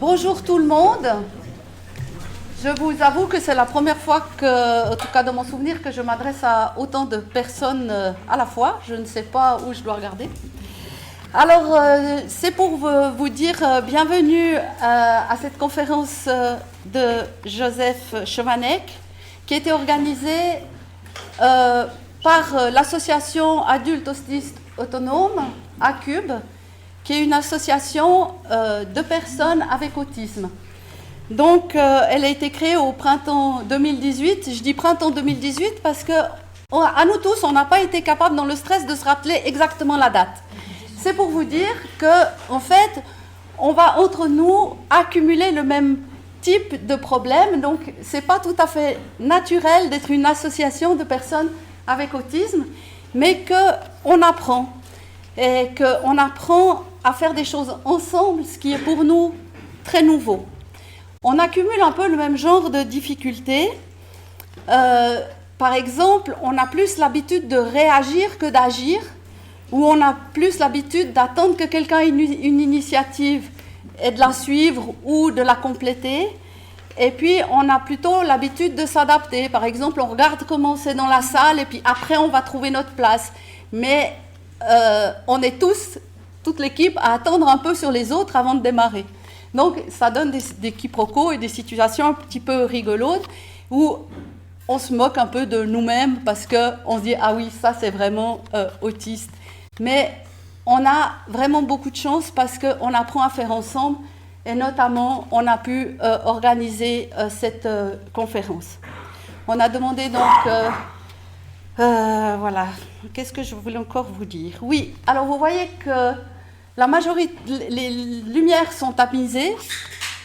Bonjour tout le monde. Je vous avoue que c'est la première fois que, en tout cas dans mon souvenir, que je m'adresse à autant de personnes à la fois. Je ne sais pas où je dois regarder. Alors, c'est pour vous dire bienvenue à cette conférence de Joseph Chovanec, qui a été organisée par l'association Adultes Autistes Autonomes, ACUB, qui est une association de personnes avec autisme. Donc, elle a été créée au printemps 2018. Je dis printemps 2018 parce que, à nous tous, on n'a pas été capable, dans le stress, de se rappeler exactement la date. C'est pour vous dire que, en fait, on va entre nous accumuler le même type de problème. Donc, c'est pas tout à fait naturel d'être une association de personnes avec autisme, mais qu'on apprend. Et qu'on apprend à faire des choses ensemble, ce qui est pour nous très nouveau. On accumule un peu le même genre de difficultés. Par exemple, on a plus l'habitude de réagir que d'agir, ou on a plus l'habitude d'attendre que quelqu'un ait une initiative et de la suivre ou de la compléter. Et puis, on a plutôt l'habitude de s'adapter. Par exemple, on regarde comment c'est dans la salle et puis après, on va trouver notre place. Mais on est tous, toute l'équipe, à attendre un peu sur les autres avant de démarrer. Donc, ça donne des quiproquos et des situations un petit peu rigolotes où on se moque un peu de nous-mêmes parce qu'on se dit « Ah oui, ça c'est vraiment autiste ». Mais on a vraiment beaucoup de chance parce qu'on apprend à faire ensemble et notamment, on a pu organiser cette conférence. On a demandé donc... voilà, qu'est-ce que je voulais encore vous dire? Oui, alors vous voyez que la majorité, les lumières sont tamisées,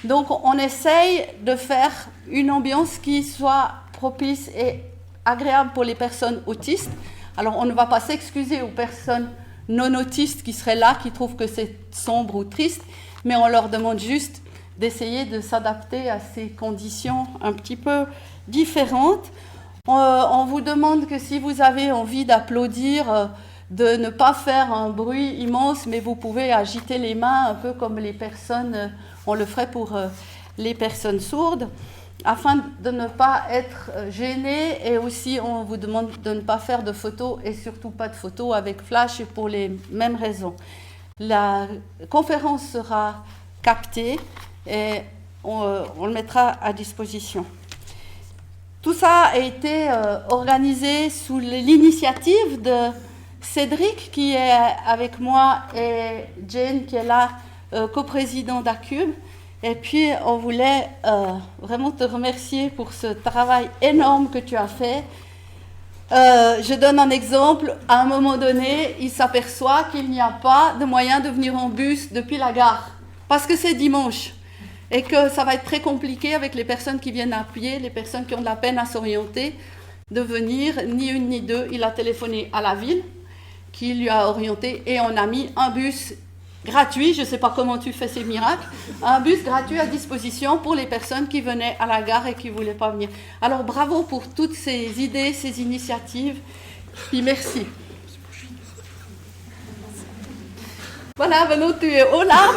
donc on essaye de faire une ambiance qui soit propice et agréable pour les personnes autistes. Alors on ne va pas s'excuser aux personnes non autistes qui seraient là, qui trouvent que c'est sombre ou triste, mais on leur demande juste d'essayer de s'adapter à ces conditions un petit peu différentes. On vous demande que si vous avez envie d'applaudir, de ne pas faire un bruit immense, mais vous pouvez agiter les mains un peu comme les personnes, on le ferait pour les personnes sourdes, afin de ne pas être gênés. Et aussi, on vous demande de ne pas faire de photos et surtout pas de photos avec flash pour les mêmes raisons. La conférence sera captée et on le mettra à disposition. Tout ça a été organisé sous l'initiative de Cédric, qui est avec moi, et Jane, qui est là, coprésident d'ACUB. Et puis, on voulait vraiment te remercier pour ce travail énorme que tu as fait. Je donne un exemple. À un moment donné, il s'aperçoit qu'il n'y a pas de moyen de venir en bus depuis la gare, parce que c'est dimanche. Et que ça va être très compliqué avec les personnes qui viennent à pied, les personnes qui ont de la peine à s'orienter, de venir, ni une ni deux. Il a téléphoné à la ville, qui lui a orienté, et on a mis un bus gratuit, je ne sais pas comment tu fais ces miracles, un bus gratuit à disposition pour les personnes qui venaient à la gare et qui ne voulaient pas venir. Alors bravo pour toutes ces idées, ces initiatives, puis merci. Voilà, Benoît, tu es au large.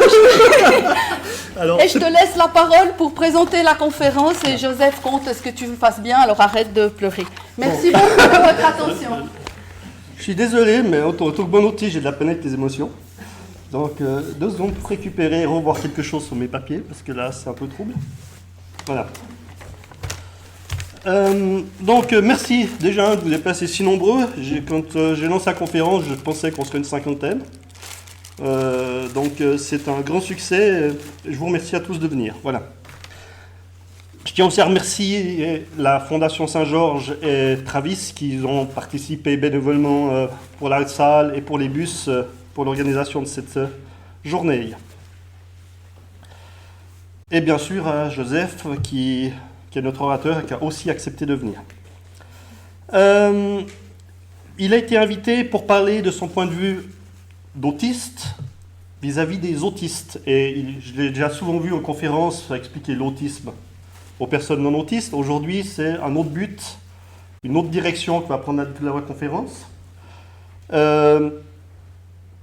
Et je te laisse la parole pour présenter la conférence et Joseph compte ce que tu fasses bien, alors arrête de pleurer. Merci beaucoup de votre attention. Je suis désolé, mais en tant que bon outil, j'ai de la peine avec les émotions. Donc, 2 secondes pour récupérer et revoir quelque chose sur mes papiers, parce que là, c'est un peu trouble. Voilà. Donc, merci déjà de vous être passés si nombreux. Quand j'ai lancé la conférence, je pensais qu'on serait une 50aine. Donc c'est un grand succès. Je vous remercie à tous de venir. Voilà. Je tiens aussi à remercier la Fondation Saint-Georges et Travis qui ont participé bénévolement pour la salle et pour les bus pour l'organisation de cette journée. Et bien sûr à Joseph qui est notre orateur et qui a aussi accepté de venir. Il a été invité pour parler de son point de vue d'autiste vis-à-vis des autistes. Et je l'ai déjà souvent vu en conférence expliquer l'autisme aux personnes non autistes. Aujourd'hui, c'est un autre but, une autre direction que va prendre la conférence.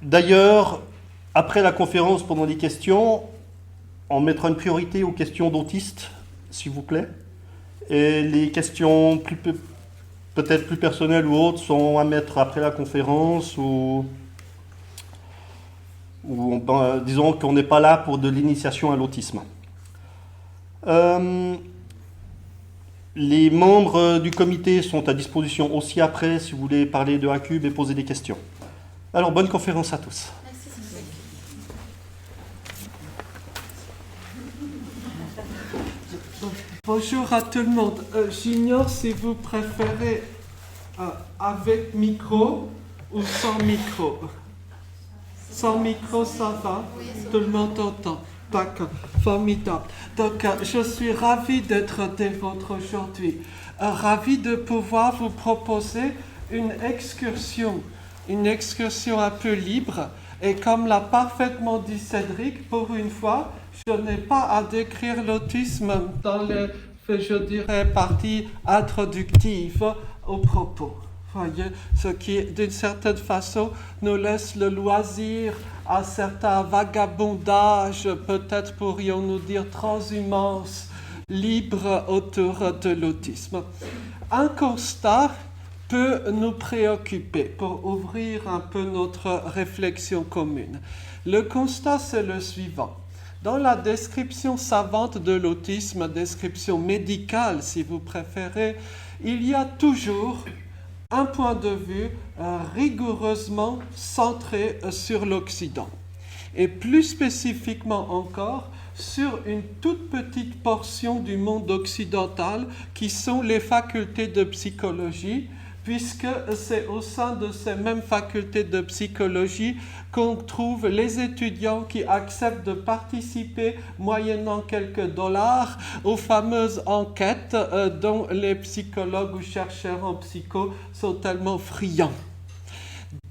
D'ailleurs, après la conférence, pendant les questions, on mettra une priorité aux questions d'autistes, s'il vous plaît. Et les questions peut-être plus personnelles ou autres sont à mettre après la conférence ou disons qu'on n'est pas là pour de l'initiation à l'autisme. Les membres du comité sont à disposition aussi après si vous voulez parler de Acube et poser des questions. Alors, bonne conférence à tous. Bonjour à tout le monde. J'ignore si vous préférez avec micro ou sans micro. Sans micro, ça va? Tout le monde entend. D'accord, formidable. Donc, je suis ravi d'être des vôtres aujourd'hui. Ravi de pouvoir vous proposer une excursion un peu libre. Et comme l'a parfaitement dit Cédric, pour une fois, je n'ai pas à décrire l'autisme dans les, je dirais, parties introductives aux propos. Voyez, ce qui, d'une certaine façon, nous laisse le loisir à certains vagabondages, peut-être pourrions-nous dire transhumance, libre autour de l'autisme. Un constat peut nous préoccuper pour ouvrir un peu notre réflexion commune. Le constat, c'est le suivant. Dans la description savante de l'autisme, description médicale si vous préférez, il y a toujours un point de vue rigoureusement centré sur l'Occident. Et plus spécifiquement encore, sur une toute petite portion du monde occidental qui sont les facultés de psychologie, puisque c'est au sein de ces mêmes facultés de psychologie qu'on trouve les étudiants qui acceptent de participer, moyennant quelques dollars, aux fameuses enquêtes dont les psychologues ou chercheurs en psycho sont tellement friands.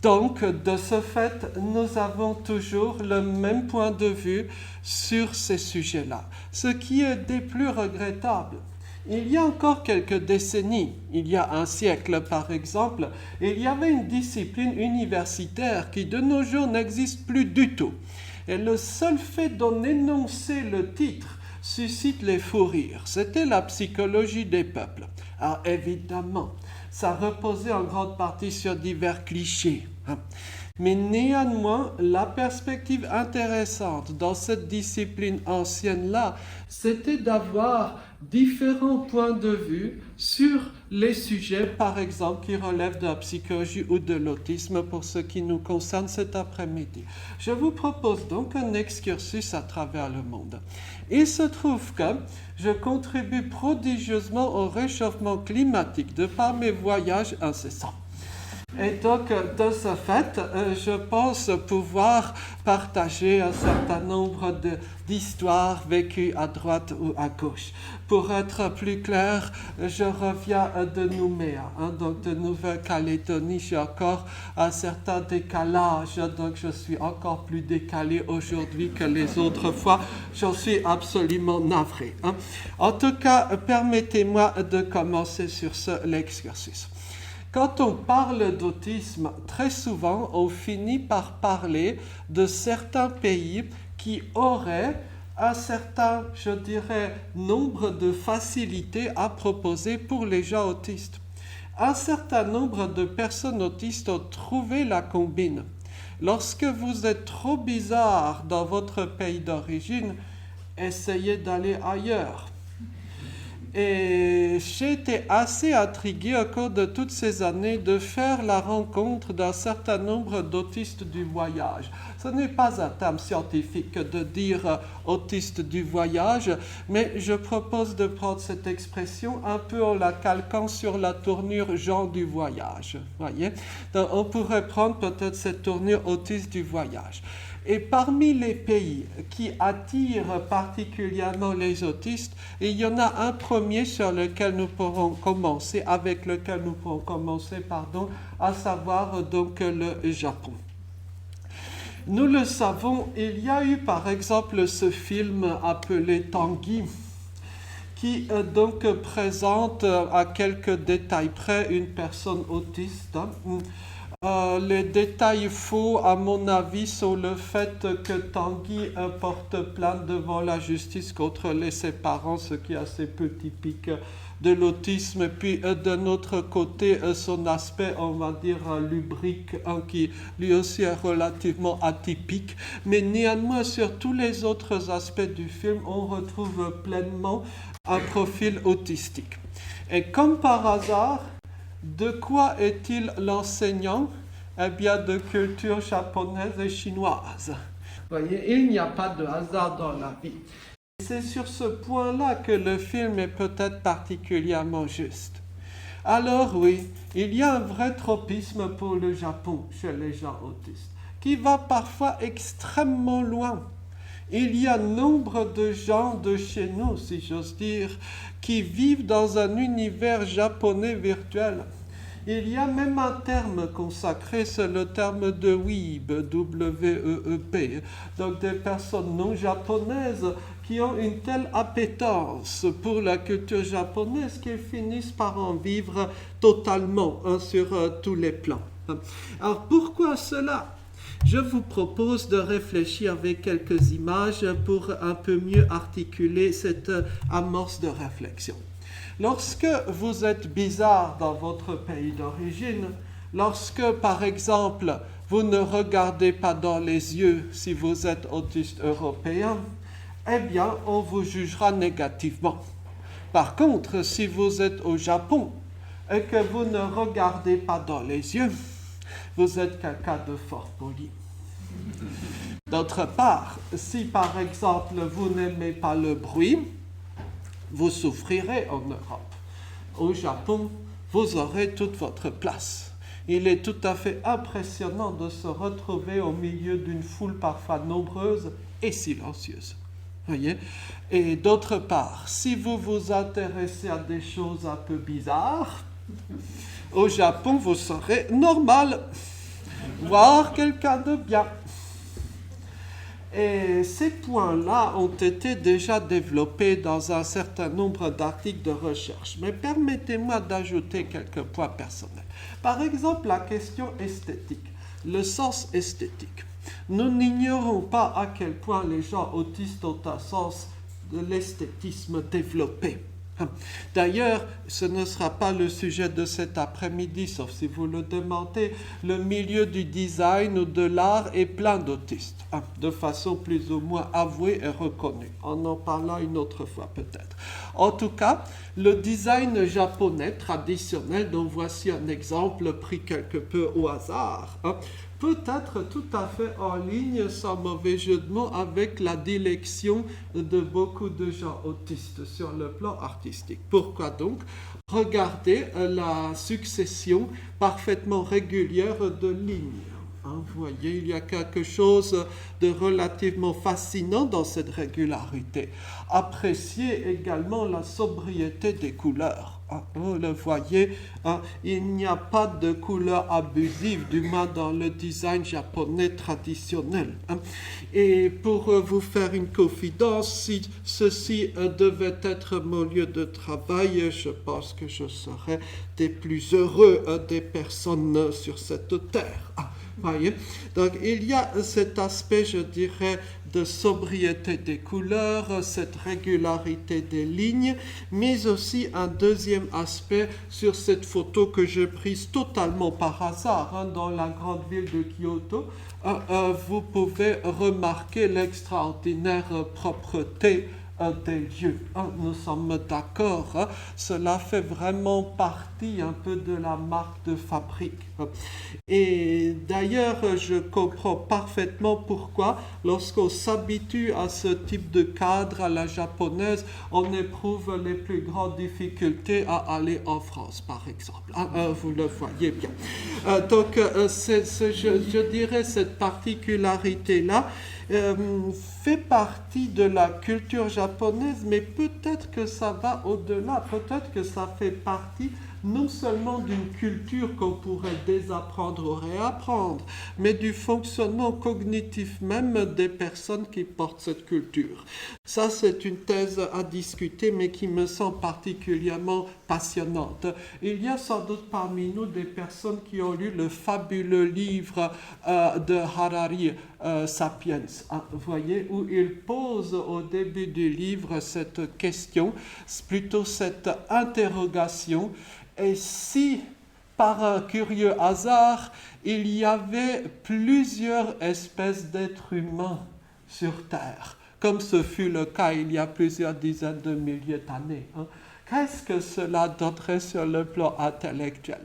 Donc, de ce fait, nous avons toujours le même point de vue sur ces sujets-là, ce qui est des plus regrettables. Il y a encore quelques décennies, il y a un siècle par exemple, il y avait une discipline universitaire qui de nos jours n'existe plus du tout. Et le seul fait d'en énoncer le titre suscite les fous rires. C'était la psychologie des peuples. Alors évidemment, ça reposait en grande partie sur divers clichés. Mais néanmoins, la perspective intéressante dans cette discipline ancienne-là, c'était d'avoir différents points de vue sur les sujets, par exemple, qui relèvent de la psychologie ou de l'autisme pour ce qui nous concerne cet après-midi. Je vous propose donc un excursus à travers le monde. Il se trouve que je contribue prodigieusement au réchauffement climatique de par mes voyages incessants. Et donc, de ce fait, je pense pouvoir partager un certain nombre d'histoires vécues à droite ou à gauche. Pour être plus clair, je reviens de Nouméa, donc de Nouvelle-Calédonie. J'ai encore un certain décalage, donc je suis encore plus décalé aujourd'hui que les autres fois. J'en suis absolument navré. En tout cas, permettez-moi de commencer sur l'exercice. Quand on parle d'autisme, très souvent, on finit par parler de certains pays qui auraient un certain, je dirais, nombre de facilités à proposer pour les gens autistes. Un certain nombre de personnes autistes ont trouvé la combine. Lorsque vous êtes trop bizarre dans votre pays d'origine, essayez d'aller ailleurs. Et j'ai été assez intrigué au cours de toutes ces années de faire la rencontre d'un certain nombre d'autistes du voyage. Ce n'est pas un terme scientifique de dire autiste du voyage, mais je propose de prendre cette expression un peu en la calquant sur la tournure gens du voyage. Voyez? Donc, on pourrait prendre peut-être cette tournure autiste du voyage. Et parmi les pays qui attirent particulièrement les autistes, il y en a un premier sur lequel nous pourrons commencer, à savoir donc le Japon. Nous le savons, il y a eu par exemple ce film appelé Tanguy, qui donc présente à quelques détails près une personne autiste Les détails faux, à mon avis, sont le fait que Tanguy porte plainte devant la justice contre ses parents, ce qui est assez peu typique de l'autisme. Puis d'un autre côté, son aspect, on va dire, lubrique, qui lui aussi est relativement atypique. Mais néanmoins, sur tous les autres aspects du film, on retrouve pleinement un profil autistique. Et comme par hasard, de quoi est-il l'enseignant? Eh bien, de culture japonaise et chinoise. Vous voyez, il n'y a pas de hasard dans la vie. C'est sur ce point-là que le film est peut-être particulièrement juste. Alors oui, il y a un vrai tropisme pour le Japon chez les gens autistes, qui va parfois extrêmement loin. Il y a nombre de gens de chez nous, si j'ose dire, qui vivent dans un univers japonais virtuel. Il y a même un terme consacré, c'est le terme de weeb, W-E-E-P, donc des personnes non japonaises qui ont une telle appétence pour la culture japonaise qu'ils finissent par en vivre totalement sur tous les plans. Alors pourquoi cela ? Je vous propose de réfléchir avec quelques images pour un peu mieux articuler cette amorce de réflexion. Lorsque vous êtes bizarre dans votre pays d'origine, lorsque, par exemple, vous ne regardez pas dans les yeux si vous êtes autiste européen, eh bien, on vous jugera négativement. Par contre, si vous êtes au Japon et que vous ne regardez pas dans les yeux, vous êtes quelqu'un de fort poli. D'autre part, si par exemple vous n'aimez pas le bruit, vous souffrirez en Europe. Au Japon, vous aurez toute votre place. Il est tout à fait impressionnant de se retrouver au milieu d'une foule parfois nombreuse et silencieuse. Voyez? Et d'autre part, si vous vous intéressez à des choses un peu bizarres, au Japon, vous serez normal, voire quelqu'un de bien. Et ces points-là ont été déjà développés dans un certain nombre d'articles de recherche. Mais permettez-moi d'ajouter quelques points personnels. Par exemple, la question esthétique, le sens esthétique. Nous n'ignorons pas à quel point les gens autistes ont un sens de l'esthétisme développé. D'ailleurs, ce ne sera pas le sujet de cet après-midi, sauf si vous le demandez. Le milieu du design ou de l'art est plein d'autistes, de façon plus ou moins avouée et reconnue. On en parlera une autre fois peut-être. En tout cas, le design japonais traditionnel, dont voici un exemple pris quelque peu au hasard, peut être tout à fait en ligne, sans mauvais jeu de mots, avec la dilection de beaucoup de gens autistes sur le plan artistique. Pourquoi donc? Regardez la succession parfaitement régulière de lignes. Vous voyez, il y a quelque chose de relativement fascinant dans cette régularité. Appréciez également la sobriété des couleurs. Vous le voyez, il n'y a pas de couleurs abusives, du moins dans le design japonais traditionnel. Et pour vous faire une confidence, si ceci devait être mon lieu de travail, je pense que je serais des plus heureux des personnes sur cette terre. Voyez? Donc il y a cet aspect, je dirais, de sobriété des couleurs, cette régularité des lignes, mais aussi un deuxième aspect sur cette photo que j'ai prise totalement par hasard dans la grande ville de Kyoto. Vous pouvez remarquer l'extraordinaire propreté des lieux. Nous sommes d'accord, cela fait vraiment partie un peu de la marque de fabrique. Et d'ailleurs, je comprends parfaitement pourquoi, lorsqu'on s'habitue à ce type de cadre à la japonaise, on éprouve les plus grandes difficultés à aller en France, par exemple. Vous le voyez bien. Donc, je dirais cette particularité-là fait partie de la culture japonaise, mais peut-être que ça va au-delà, peut-être que ça fait partie non seulement d'une culture qu'on pourrait désapprendre ou réapprendre, mais du fonctionnement cognitif même des personnes qui portent cette culture. Ça, c'est une thèse à discuter, mais qui me semble particulièrement passionnante. Il y a sans doute parmi nous des personnes qui ont lu le fabuleux livre de Harari, Sapiens, vous voyez, où il pose au début du livre cette question, plutôt cette interrogation, et si par un curieux hasard, il y avait plusieurs espèces d'êtres humains sur Terre, comme ce fut le cas il y a plusieurs dizaines de milliers d'années, qu'est-ce que cela donnerait sur le plan intellectuel?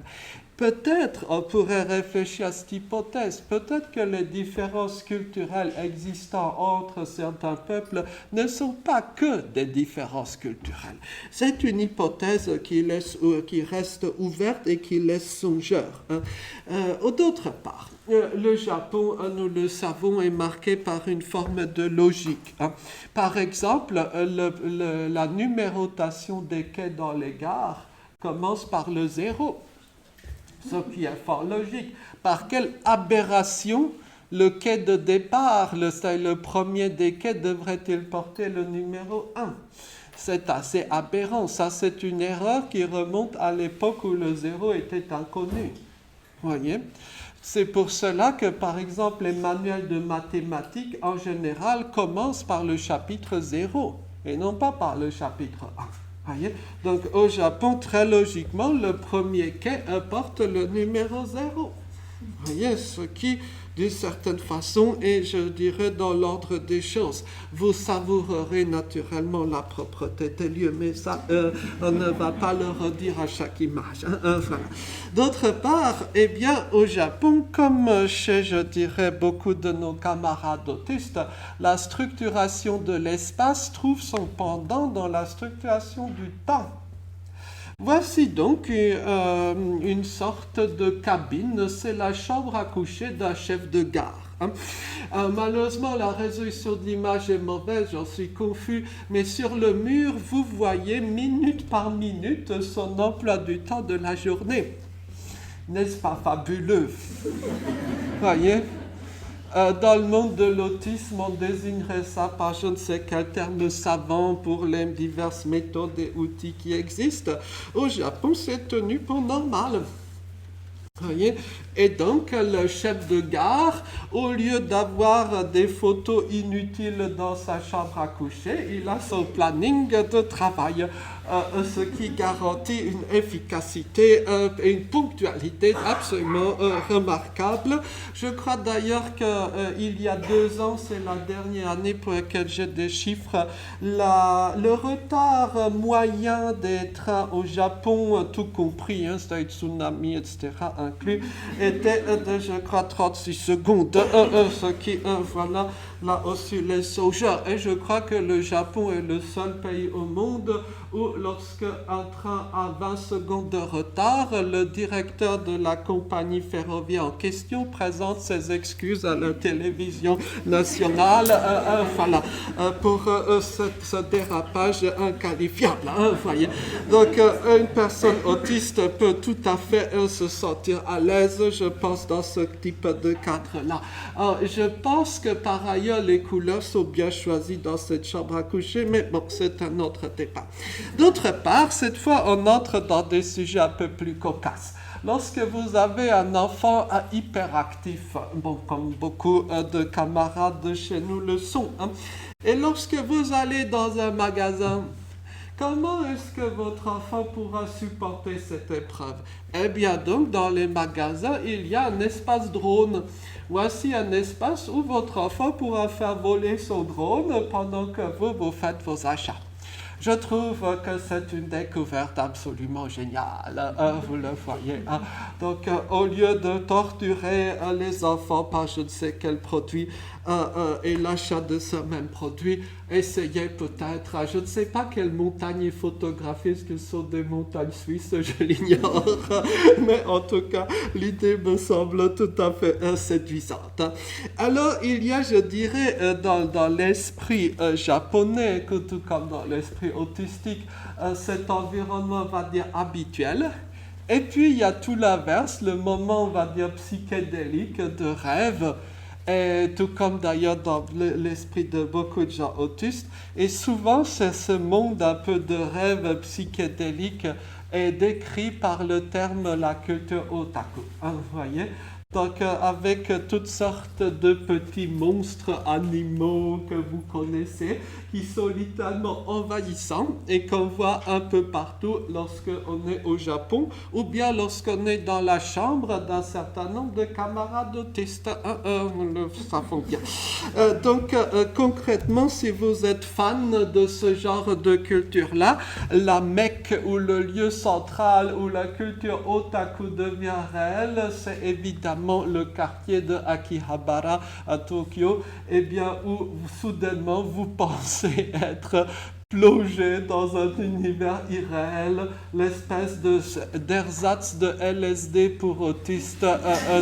Peut-être on pourrait réfléchir à cette hypothèse, peut-être que les différences culturelles existant entre certains peuples ne sont pas que des différences culturelles. C'est une hypothèse qui reste ouverte et qui laisse songeur. D'autre part, le Japon, nous le savons, est marqué par une forme de logique. Par exemple, la numérotation des quais dans les gares commence par le 0. Ce qui est fort logique. Par quelle aberration le quai de départ, le premier des quais, devrait-il porter le numéro 1 ? C'est assez aberrant. Ça, c'est une erreur qui remonte à l'époque où le 0 était inconnu. Voyez ? C'est pour cela que, par exemple, les manuels de mathématiques, en général, commencent par le chapitre 0 et non pas par le chapitre 1. Voyez? Donc au Japon, très logiquement, le premier quai porte le numéro 0. Voyez, ce qui, d'une certaine façon, est, je dirais, dans l'ordre des choses. Vous savourerez naturellement la propreté des lieux, mais ça, on ne va pas le redire à chaque image. Voilà. D'autre part, eh bien, au Japon, comme chez, je dirais, beaucoup de nos camarades autistes, la structuration de l'espace trouve son pendant dans la structuration du temps. Voici donc une sorte de cabine, c'est la chambre à coucher d'un chef de gare. Malheureusement, la résolution de l'image est mauvaise, j'en suis confus, mais sur le mur, vous voyez minute par minute son emploi du temps de la journée. N'est-ce pas fabuleux? Voyez? Dans le monde de l'autisme, on désignerait ça par je ne sais quel terme savant pour les diverses méthodes et outils qui existent. Au Japon, c'est tenu pour normal. Voyez? Et donc, le chef de gare, au lieu d'avoir des photos inutiles dans sa chambre à coucher, il a son planning de travail, ce qui garantit une efficacité et une ponctualité absolument remarquable. Je crois d'ailleurs qu'il y a 2 ans, c'est la dernière année pour laquelle j'ai des chiffres, le retard moyen des trains au Japon, tout compris, c'est-à-dire tsunami, etc., inclus, était de, je crois, 36 secondes, ce qui, voilà, là aussi les songeurs. Et je crois que le Japon est le seul pays au monde où, lorsque un train a 20 secondes de retard, le directeur de la compagnie ferroviaire en question présente ses excuses à la télévision nationale, voilà, pour ce dérapage inqualifiable, voyez. Donc, une personne autiste peut tout à fait se sentir à l'aise, je pense, dans ce type de cadre-là. Je pense que, par ailleurs, les couleurs sont bien choisies dans cette chambre à coucher, mais bon, c'est un autre débat. D'autre part, cette fois, on entre dans des sujets un peu plus cocasses. Lorsque vous avez un enfant hyperactif, bon, comme beaucoup de camarades de chez nous le sont, et lorsque vous allez dans un magasin, comment est-ce que votre enfant pourra supporter cette épreuve? Eh bien donc, dans les magasins, il y a un espace drone. Voici un espace où votre enfant pourra faire voler son drone pendant que vous faites vos achats. Je trouve que c'est une découverte absolument géniale, vous le voyez. Donc, au lieu de torturer les enfants par je ne sais quel produit et l'achat de ce même produit, essayez peut-être, je ne sais pas quelles montagnes est photographiée, est-ce que ce sont des montagnes suisses, je l'ignore, mais en tout cas, l'idée me semble tout à fait séduisante. Alors, il y a, je dirais, dans l'esprit japonais, tout comme dans l'esprit autistique, cet environnement, on va dire, habituel, Et puis, il y a tout l'inverse, le moment, on va dire, psychédélique de rêve, et tout comme d'ailleurs dans l'esprit de beaucoup de gens autistes. Et souvent, c'est ce monde un peu de rêve psychédélique est décrit par le terme la culture otaku. Hein, vous voyez? Donc, avec toutes sortes de petits monstres animaux que vous connaissez, qui sont littéralement envahissants et qu'on voit un peu partout lorsqu'on est au Japon, ou bien lorsqu'on est dans la chambre d'un certain nombre de camarades autistes. Ça fonctionne bien. Donc, concrètement, si vous êtes fan de ce genre de culture-là, la Mecque ou le lieu central où la culture otaku devient réelle, c'est évidemment le quartier de Akihabara à Tokyo, eh bien, où soudainement vous pensez être plongé dans un univers irréel, l'espèce d'ersatz de LSD pour autistes,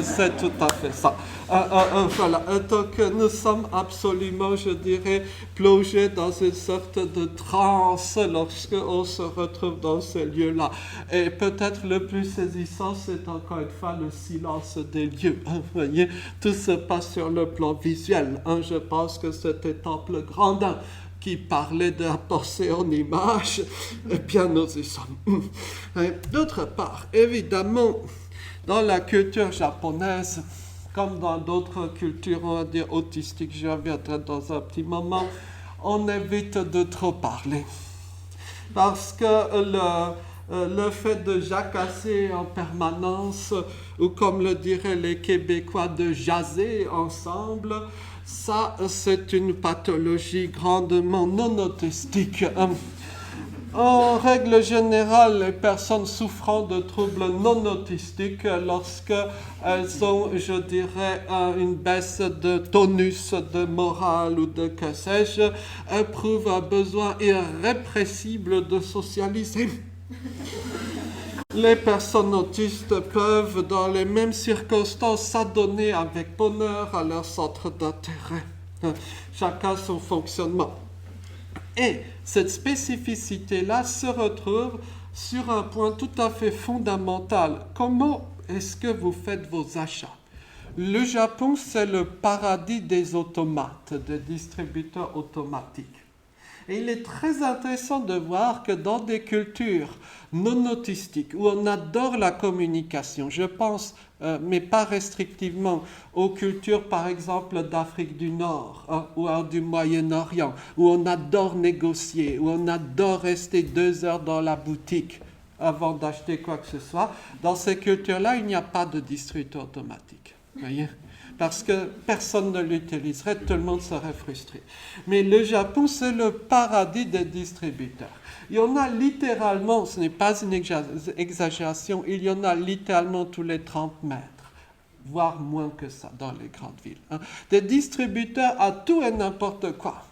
c'est tout à fait ça. Voilà, donc nous sommes absolument, je dirais, plongés dans une sorte de transe lorsqu'on se retrouve dans ces lieux-là. Et peut-être le plus saisissant, c'est encore une fois le silence des lieux. Vous voyez, tout se passe sur le plan visuel. Je pense que c'était Temple Grandin qui parlait de la pensée en images, eh bien nous y sommes. D'autre part, évidemment, dans la culture japonaise, comme dans d'autres cultures, on va dire autistiques, j'y reviendrai dans un petit moment, on évite de trop parler. Parce que le fait de jacasser en permanence, ou comme le diraient les Québécois, de jaser ensemble, ça, c'est une pathologie grandement non autistique. En règle générale, les personnes souffrant de troubles non autistiques, lorsqu'elles ont, je dirais, une baisse de tonus, de morale ou de que sais-je, éprouvent un besoin irrépressible de socialiser. Les personnes autistes peuvent, dans les mêmes circonstances, s'adonner avec bonheur à leur centre d'intérêt. Chacun son fonctionnement. Et cette spécificité-là se retrouve sur un point tout à fait fondamental. Comment est-ce que vous faites vos achats? Le Japon, c'est le paradis des automates, des distributeurs automatiques. Et il est très intéressant de voir que dans des cultures non autistiques, où on adore la communication, je pense, mais pas restrictivement, aux cultures par exemple d'Afrique du Nord ou du Moyen-Orient, où on adore négocier, où on adore rester 2 heures dans la boutique avant d'acheter quoi que ce soit, dans ces cultures-là, il n'y a pas de distributeur automatique. Voyez ? Parce que personne ne l'utiliserait, tout le monde serait frustré. Mais le Japon, c'est le paradis des distributeurs. Il y en a littéralement, ce n'est pas une exagération, il y en a littéralement tous les 30 mètres, voire moins que ça dans les grandes villes. Des distributeurs à tout et n'importe quoi.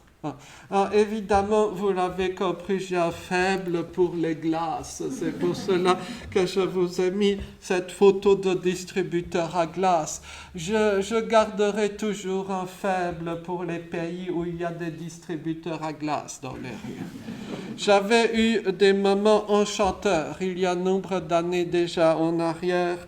Alors, évidemment, vous l'avez compris, j'ai un faible pour les glaces. C'est pour cela que je vous ai mis cette photo de distributeur à glace. Je garderai toujours un faible pour les pays où il y a des distributeurs à glace dans les rues. J'avais eu des moments enchanteurs il y a nombre d'années déjà en arrière,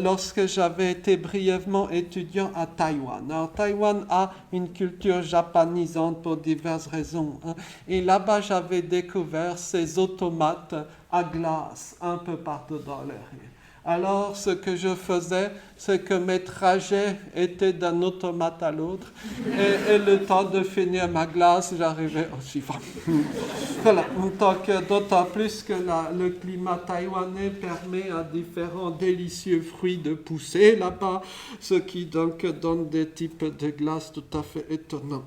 lorsque j'avais été brièvement étudiant à Taïwan. Alors, Taïwan a une culture japonisante pour diverses raisons. Et là-bas, j'avais découvert ces automates à glace un peu partout dans les rues. Alors, ce que je faisais, c'est que mes trajets étaient d'un automate à l'autre. Et le temps de finir ma glace, j'arrivais au suivant. Voilà. D'autant plus que le climat taïwanais permet à différents délicieux fruits de pousser là-bas, ce qui donc donne des types de glace tout à fait étonnants.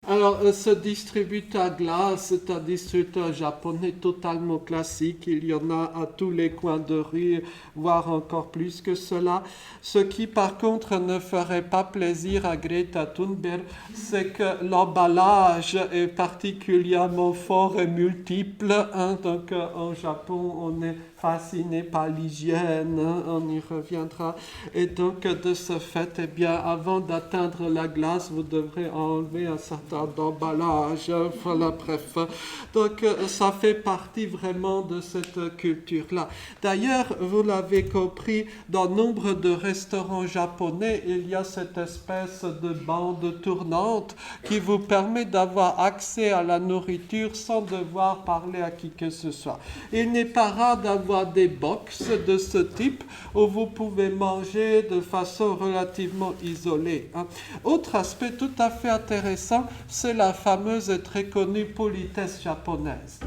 Alors, ce distributeur à glace, c'est un distributeur japonais totalement classique. Il y en a à tous les coins de rue, voire encore plus que cela. Ce qui, par contre, ne ferait pas plaisir à Greta Thunberg, c'est que l'emballage est particulièrement fort et multiple. Donc, au Japon, on est fasciné par l'hygiène, on y reviendra. Et donc, de ce fait, eh bien, avant d'atteindre la glace, vous devrez enlever un certain d'emballage, voilà, bref. Donc, ça fait partie vraiment de cette culture-là. D'ailleurs, vous l'avez compris, dans nombre de restaurants japonais, il y a cette espèce de bande tournante qui vous permet d'avoir accès à la nourriture sans devoir parler à qui que ce soit. Il n'est pas rare d'avoir des box de ce type où vous pouvez manger de façon relativement isolée. Autre aspect tout à fait intéressant, c'est la fameuse et très connue politesse japonaise.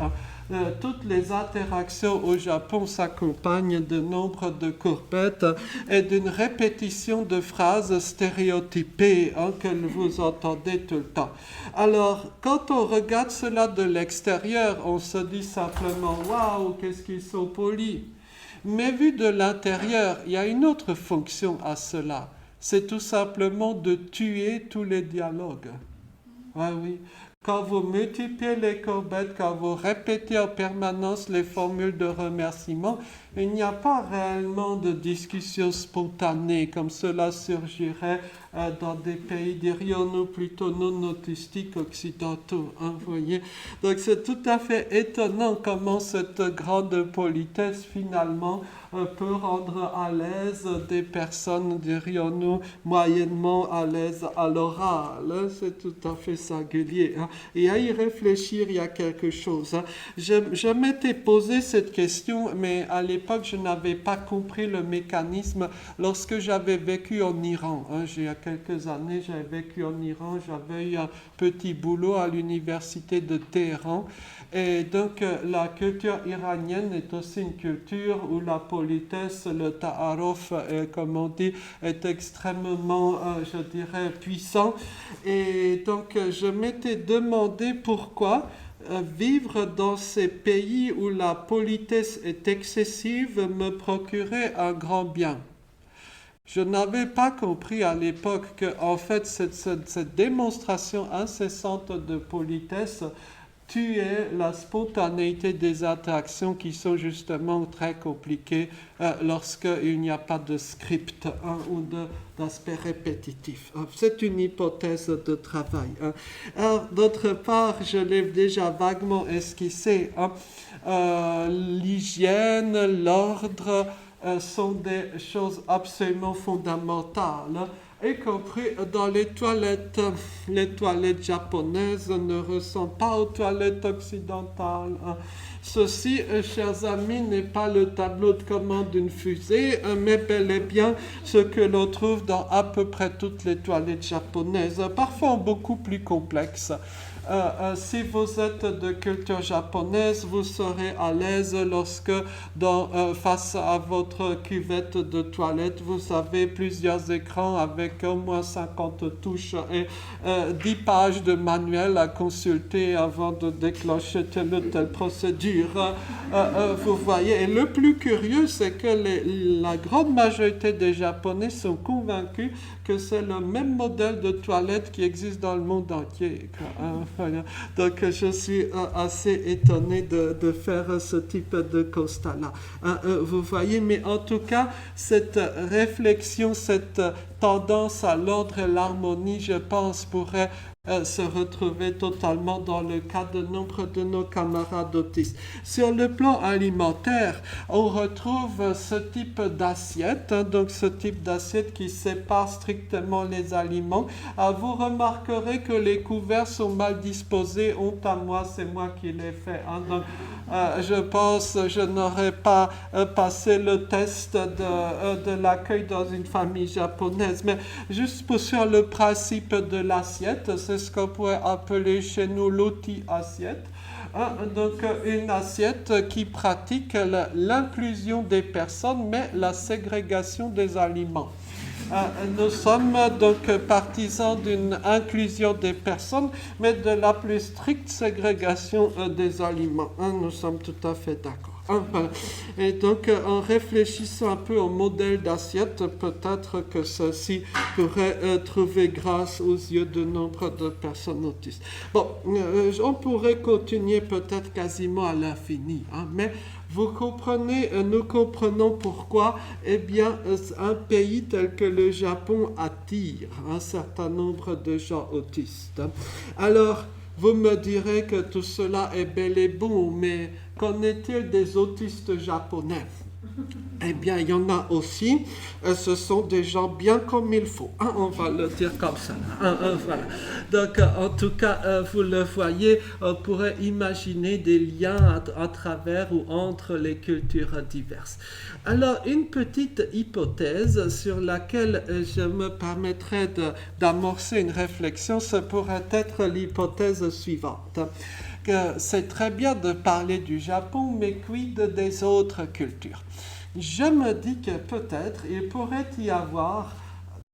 Toutes les interactions au Japon s'accompagnent de nombre de courbettes et d'une répétition de phrases stéréotypées que vous entendez tout le temps. Alors, quand on regarde cela de l'extérieur, on se dit simplement « Waouh, qu'est-ce qu'ils sont polis !» Mais vu de l'intérieur, il y a une autre fonction à cela. C'est tout simplement de tuer tous les dialogues. Oui. Quand vous multipliez les courbettes, quand vous répétez en permanence les formules de remerciement, il n'y a pas réellement de discussion spontanée comme cela surgirait dans des pays, dirions-nous, plutôt non autistiques occidentaux. Voyez. Donc c'est tout à fait étonnant comment cette grande politesse finalement peut rendre à l'aise des personnes, dirions-nous, moyennement à l'aise à l'oral. C'est tout à fait singulier. Et à y réfléchir, il y a quelque chose. Je m'étais posé cette question, mais à l'époque, je n'avais pas compris le mécanisme lorsque j'avais vécu en Iran. Il y a quelques années, j'avais vécu en Iran, j'avais eu un petit boulot à l'université de Téhéran. Et donc, la culture iranienne est aussi une culture où la politesse, le ta'aruf, comme on dit, est extrêmement, je dirais, puissant. Et donc, je m'étais demandé pourquoi vivre dans ces pays où la politesse est excessive me procurait un grand bien. Je n'avais pas compris à l'époque que, en fait, cette démonstration incessante de politesse tuer la spontanéité des interactions qui sont justement très compliquées lorsqu'il n'y a pas de script ou d'aspect répétitif. C'est une hypothèse de travail. Alors, d'autre part, je l'ai déjà vaguement esquissé, l'hygiène, l'ordre sont des choses absolument fondamentales. Y compris dans les toilettes japonaises ne ressemblent pas aux toilettes occidentales. Ceci, chers amis, n'est pas le tableau de commande d'une fusée, mais bel et bien ce que l'on trouve dans à peu près toutes les toilettes japonaises, parfois beaucoup plus complexes. Si vous êtes de culture japonaise, vous serez à l'aise lorsque, face à votre cuvette de toilette, vous avez plusieurs écrans avec au moins 50 touches et 10 pages de manuel à consulter avant de déclencher telle ou telle procédure. Vous voyez, et le plus curieux, c'est que la grande majorité des Japonais sont convaincus que c'est le même modèle de toilette qui existe dans le monde entier. Donc, je suis assez étonné de faire ce type de constat-là. Vous voyez, mais en tout cas, cette réflexion, cette tendance à l'ordre et l'harmonie, je pense, pourrait se retrouver totalement dans le cas de nombre de nos camarades autistes. Sur le plan alimentaire, on retrouve ce type d'assiette, donc ce type d'assiette qui sépare strictement les aliments. Vous remarquerez que les couverts sont mal disposés. Honte à moi, c'est moi qui l'ai fait. Donc, je pense je n'aurais pas passé le test de l'accueil dans une famille japonaise. Mais juste pour sur le principe de l'assiette, c'est ce qu'on pourrait appeler chez nous l'outil assiette. Donc une assiette qui pratique l'inclusion des personnes, mais la ségrégation des aliments. Nous sommes donc partisans d'une inclusion des personnes, mais de la plus stricte ségrégation des aliments. Nous sommes tout à fait d'accord. Et donc, en réfléchissant un peu au modèle d'assiette, peut-être que ceci pourrait trouver grâce aux yeux de nombre de personnes autistes. Bon, on pourrait continuer peut-être quasiment à l'infini, mais Vous comprenez, nous comprenons pourquoi, eh bien, un pays tel que le Japon attire un certain nombre de gens autistes. Alors, vous me direz que tout cela est bel et bon, mais qu'en est-il des autistes japonais? Eh bien, il y en a aussi. Ce sont des gens bien comme il faut. Hein, on va le dire comme ça. Voilà. Donc, en tout cas, vous le voyez, on pourrait imaginer des liens à travers ou entre les cultures diverses. Alors, une petite hypothèse sur laquelle je me permettrai d'amorcer une réflexion, ce pourrait être l'hypothèse suivante. Que c'est très bien de parler du Japon, mais quid des autres cultures? Je me dis que peut-être il pourrait y avoir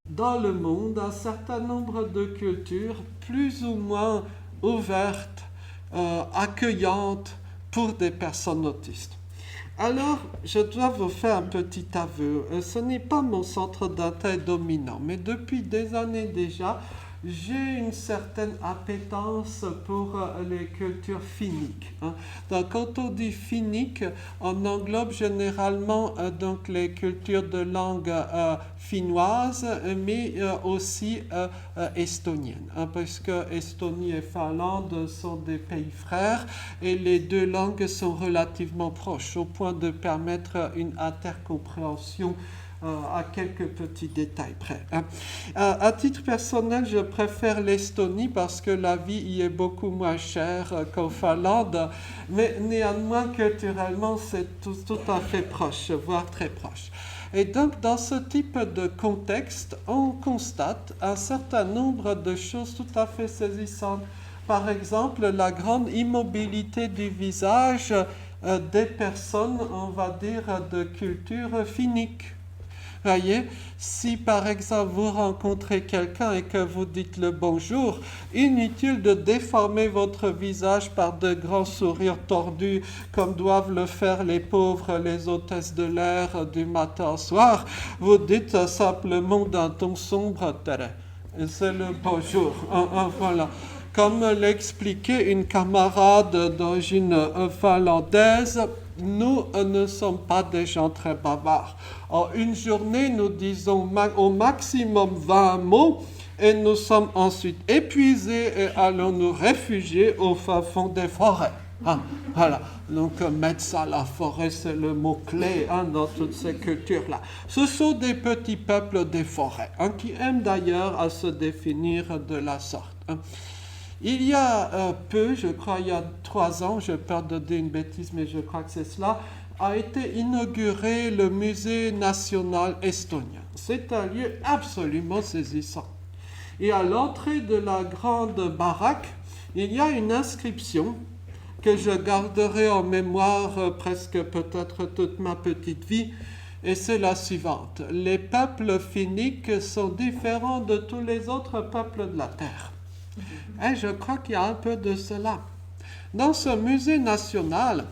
dans le monde un certain nombre de cultures plus ou moins ouvertes, accueillantes pour des personnes autistes. Alors, je dois vous faire un petit aveu. Ce n'est pas mon centre d'intérêt dominant, mais depuis des années déjà, j'ai une certaine appétence pour les cultures finniques. Hein. Donc, quand on dit finnique, on englobe généralement donc les cultures de langue finnoise, mais aussi estonienne, hein, parce que Estonie et Finlande sont des pays frères et les deux langues sont relativement proches, au point de permettre une intercompréhension à quelques petits détails près. Hein. À titre personnel, je préfère l'Estonie parce que la vie y est beaucoup moins chère qu'en Finlande, mais néanmoins, culturellement, c'est tout à fait proche, voire très proche. Et donc, dans ce type de contexte, on constate un certain nombre de choses tout à fait saisissantes. Par exemple, la grande immobilité du visage des personnes, on va dire, de culture finnique. Voyez, si par exemple vous rencontrez quelqu'un et que vous dites le bonjour, inutile de déformer votre visage par de grands sourires tordus comme doivent le faire les pauvres, les hôtesses de l'air du matin au soir. Vous dites simplement d'un ton sombre, et c'est le bonjour. Voilà. Comme l'expliquait une camarade d'origine finlandaise, nous ne sommes pas des gens très bavards. En une journée, nous disons au maximum 20 mots et nous sommes ensuite épuisés et allons nous réfugier au fin fond des forêts. Hein, voilà. Donc, médecin, la forêt, c'est le mot-clé hein, dans toutes ces cultures-là. Ce sont des petits peuples des forêts hein, qui aiment d'ailleurs à se définir de la sorte. Hein. Il y a peu, je crois il y a 3 ans, j'ai peur de dire une bêtise, mais je crois que c'est cela, a été inauguré le musée national estonien. C'est un lieu absolument saisissant. Et à l'entrée de la grande baraque, il y a une inscription que je garderai en mémoire presque peut-être toute ma petite vie, et c'est la suivante. Les peuples finniques sont différents de tous les autres peuples de la Terre. Et je crois qu'il y a un peu de cela. Dans ce musée national,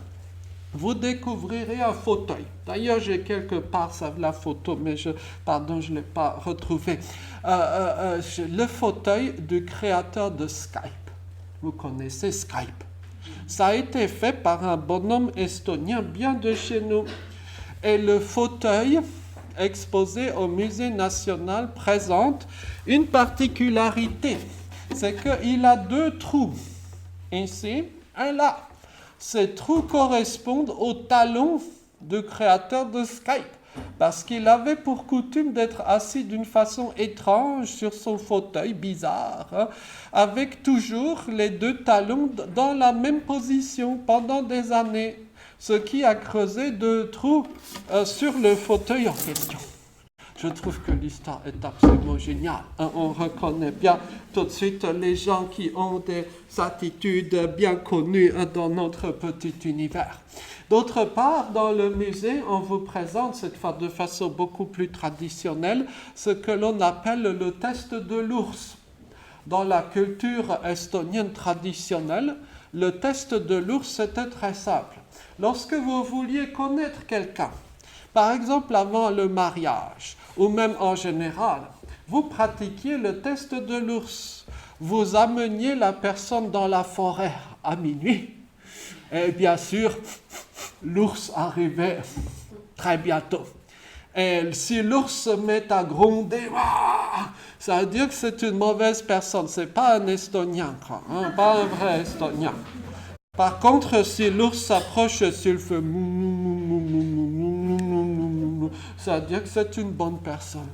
vous découvrirez un fauteuil. D'ailleurs, j'ai quelque part la photo, mais je ne l'ai pas retrouvé. Le fauteuil du créateur de Skype. Vous connaissez Skype. Ça a été fait par un bonhomme estonien bien de chez nous. Et le fauteuil exposé au musée national présente une particularité. C'est qu'il a 2 trous, ici et là. Ces trous correspondent aux talons du créateur de Skype, parce qu'il avait pour coutume d'être assis d'une façon étrange sur son fauteuil bizarre, hein, avec toujours les 2 talons dans la même position pendant des années, ce qui a creusé 2 trous sur le fauteuil en question. Je trouve que l'histoire est absolument géniale. On reconnaît bien tout de suite les gens qui ont des attitudes bien connues dans notre petit univers. D'autre part, dans le musée, on vous présente, cette fois de façon beaucoup plus traditionnelle, ce que l'on appelle le test de l'ours. Dans la culture estonienne traditionnelle, le test de l'ours, c'était très simple. Lorsque vous vouliez connaître quelqu'un, par exemple avant le mariage, ou même en général, vous pratiquiez le test de l'ours. Vous ameniez la personne dans la forêt à minuit, et bien sûr, l'ours arrivait très bientôt. Et si l'ours se met à gronder, ça veut dire que c'est une mauvaise personne. C'est pas un Estonien, quoi, hein, pas un vrai Estonien. Par contre, si l'ours s'approche et s'il fait ça veut dire que c'est une bonne personne.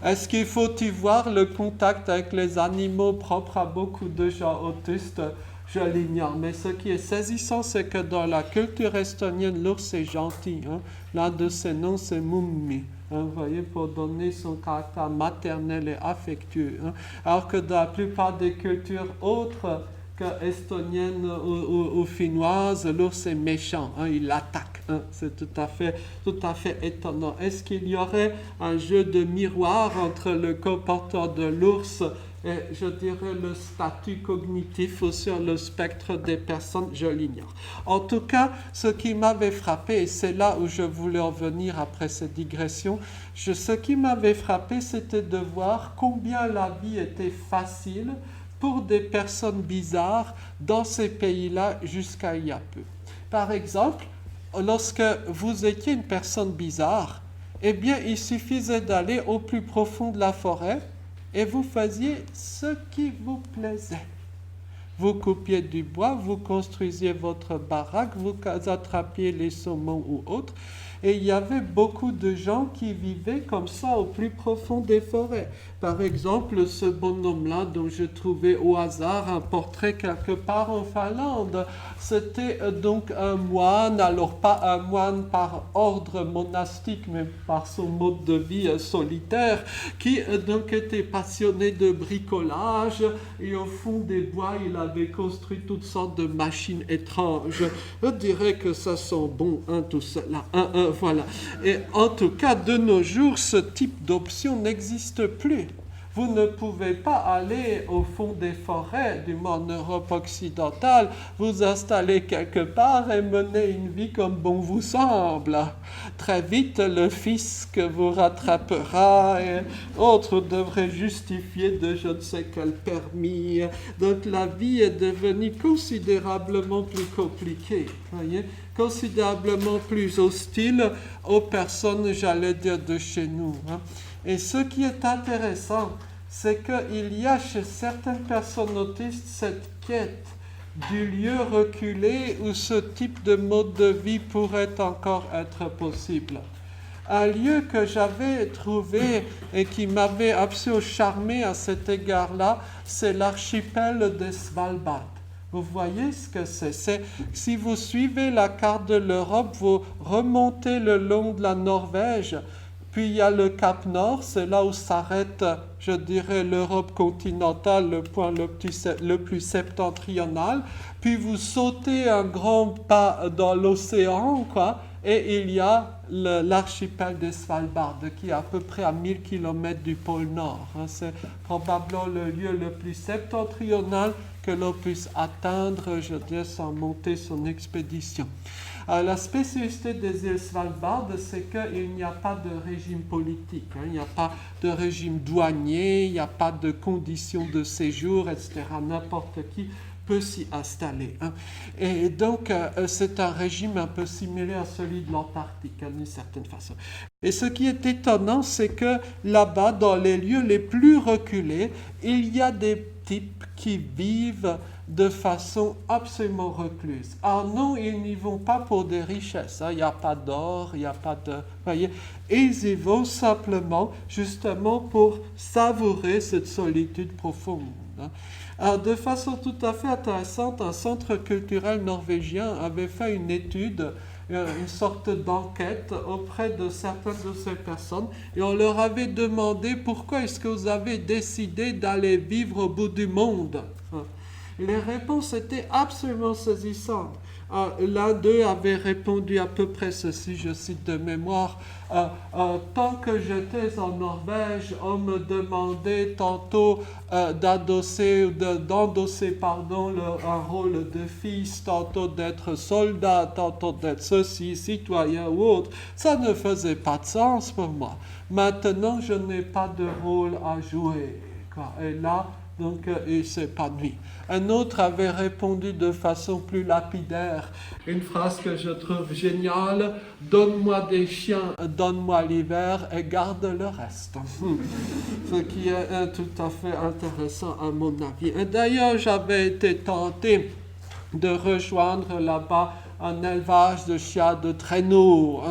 Est-ce qu'il faut y voir le contact avec les animaux propre à beaucoup de gens autistes? Je l'ignore. Mais ce qui est saisissant, c'est que dans la culture estonienne, l'ours est gentil. Hein. L'un de ses noms, c'est Mummi. Hein, vous voyez, pour donner son caractère maternel et affectueux. Hein. Alors que dans la plupart des cultures autres que estoniennes ou finnoises, l'ours est méchant, hein, il attaque. Hein, c'est tout à fait étonnant. Est-ce qu'il y aurait un jeu de miroir entre le comportement de l'ours et, je dirais, le statut cognitif ou sur le spectre des personnes? Je l'ignore. En tout cas, ce qui m'avait frappé, et c'est là où je voulais en venir après cette digression, ce qui m'avait frappé, c'était de voir combien la vie était facile pour des personnes bizarres dans ces pays-là jusqu'à il y a peu. Par exemple, lorsque vous étiez une personne bizarre, eh bien, il suffisait d'aller au plus profond de la forêt et vous faisiez ce qui vous plaisait. Vous coupiez du bois, vous construisiez votre baraque, vous attrapiez les saumons ou autres. Et il y avait beaucoup de gens qui vivaient comme ça au plus profond des forêts. Par exemple, ce bonhomme-là dont je trouvais au hasard un portrait quelque part en Finlande, c'était donc un moine, alors pas un moine par ordre monastique, mais par son mode de vie solitaire, qui donc était passionné de bricolage, et au fond des bois, il avait construit toutes sortes de machines étranges. Je dirais que ça sent bon, hein, tout cela. Voilà. Et en tout cas, de nos jours, ce type d'option n'existe plus. Vous ne pouvez pas aller au fond des forêts, du moins en Europe occidentale, vous installer quelque part et mener une vie comme bon vous semble. Très vite, le fisc vous rattrapera et autres devraient justifier de je ne sais quel permis. Donc la vie est devenue considérablement plus compliquée, voyez, considérablement plus hostile aux personnes, j'allais dire, de chez nous. Hein. Et ce qui est intéressant, c'est qu'il y a chez certaines personnes autistes cette quête du lieu reculé où ce type de mode de vie pourrait encore être possible. Un lieu que j'avais trouvé et qui m'avait absolument charmé à cet égard-là, c'est l'archipel de Svalbard. Vous voyez ce que c'est? Si vous suivez la carte de l'Europe, vous remontez le long de la Norvège, puis il y a le Cap Nord, c'est là où s'arrête, je dirais, l'Europe continentale, le point le plus septentrional. Puis vous sautez un grand pas dans l'océan, quoi, et il y a l'archipel de Svalbard, qui est à peu près à 1000 km du pôle Nord. C'est probablement le lieu le plus septentrional que l'on puisse atteindre, je dirais, sans monter son expédition. La spécificité des îles Svalbard, c'est qu'il n'y a pas de régime politique, hein, il n'y a pas de régime douanier, il n'y a pas de conditions de séjour, etc. N'importe qui peut s'y installer. Hein. Et donc, c'est un régime un peu similaire à celui de l'Antarctique, hein, d'une certaine façon. Et ce qui est étonnant, c'est que là-bas, dans les lieux les plus reculés, il y a des types qui vivent de façon absolument recluse. Ah non, ils n'y vont pas pour des richesses, hein. Il n'y a pas d'or, il n'y a pas de... Voyez, ils y vont simplement, justement, pour savourer cette solitude profonde. Hein. Alors, de façon tout à fait intéressante, un centre culturel norvégien avait fait une étude, une sorte d'enquête auprès de certaines de ces personnes, et on leur avait demandé pourquoi est-ce que vous avez décidé d'aller vivre au bout du monde. Les réponses étaient absolument saisissantes. L'un d'eux avait répondu à peu près ceci, je cite de mémoire, tant que j'étais en Norvège, on me demandait tantôt d'endosser un rôle de fils, tantôt d'être soldat, tantôt d'être ceci, citoyen ou autre. Ça ne faisait pas de sens pour moi. Maintenant, je n'ai pas de rôle à jouer. Et là, Donc il s'épanouit. Un autre avait répondu de façon plus lapidaire, une phrase que je trouve géniale: donne-moi des chiens, donne-moi l'hiver et garde le reste. Ce qui est tout à fait intéressant à mon avis. Et d'ailleurs, j'avais été tenté de rejoindre là-bas un élevage de chiens de traîneau.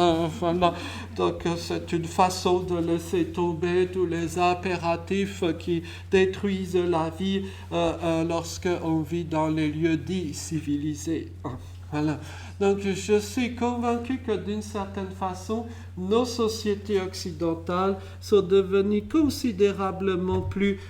Voilà. Donc c'est une façon de laisser tomber tous les impératifs qui détruisent la vie lorsque on vit dans les lieux dits civilisés. Voilà. Donc je suis convaincu que d'une certaine façon, nos sociétés occidentales sont devenues considérablement plus,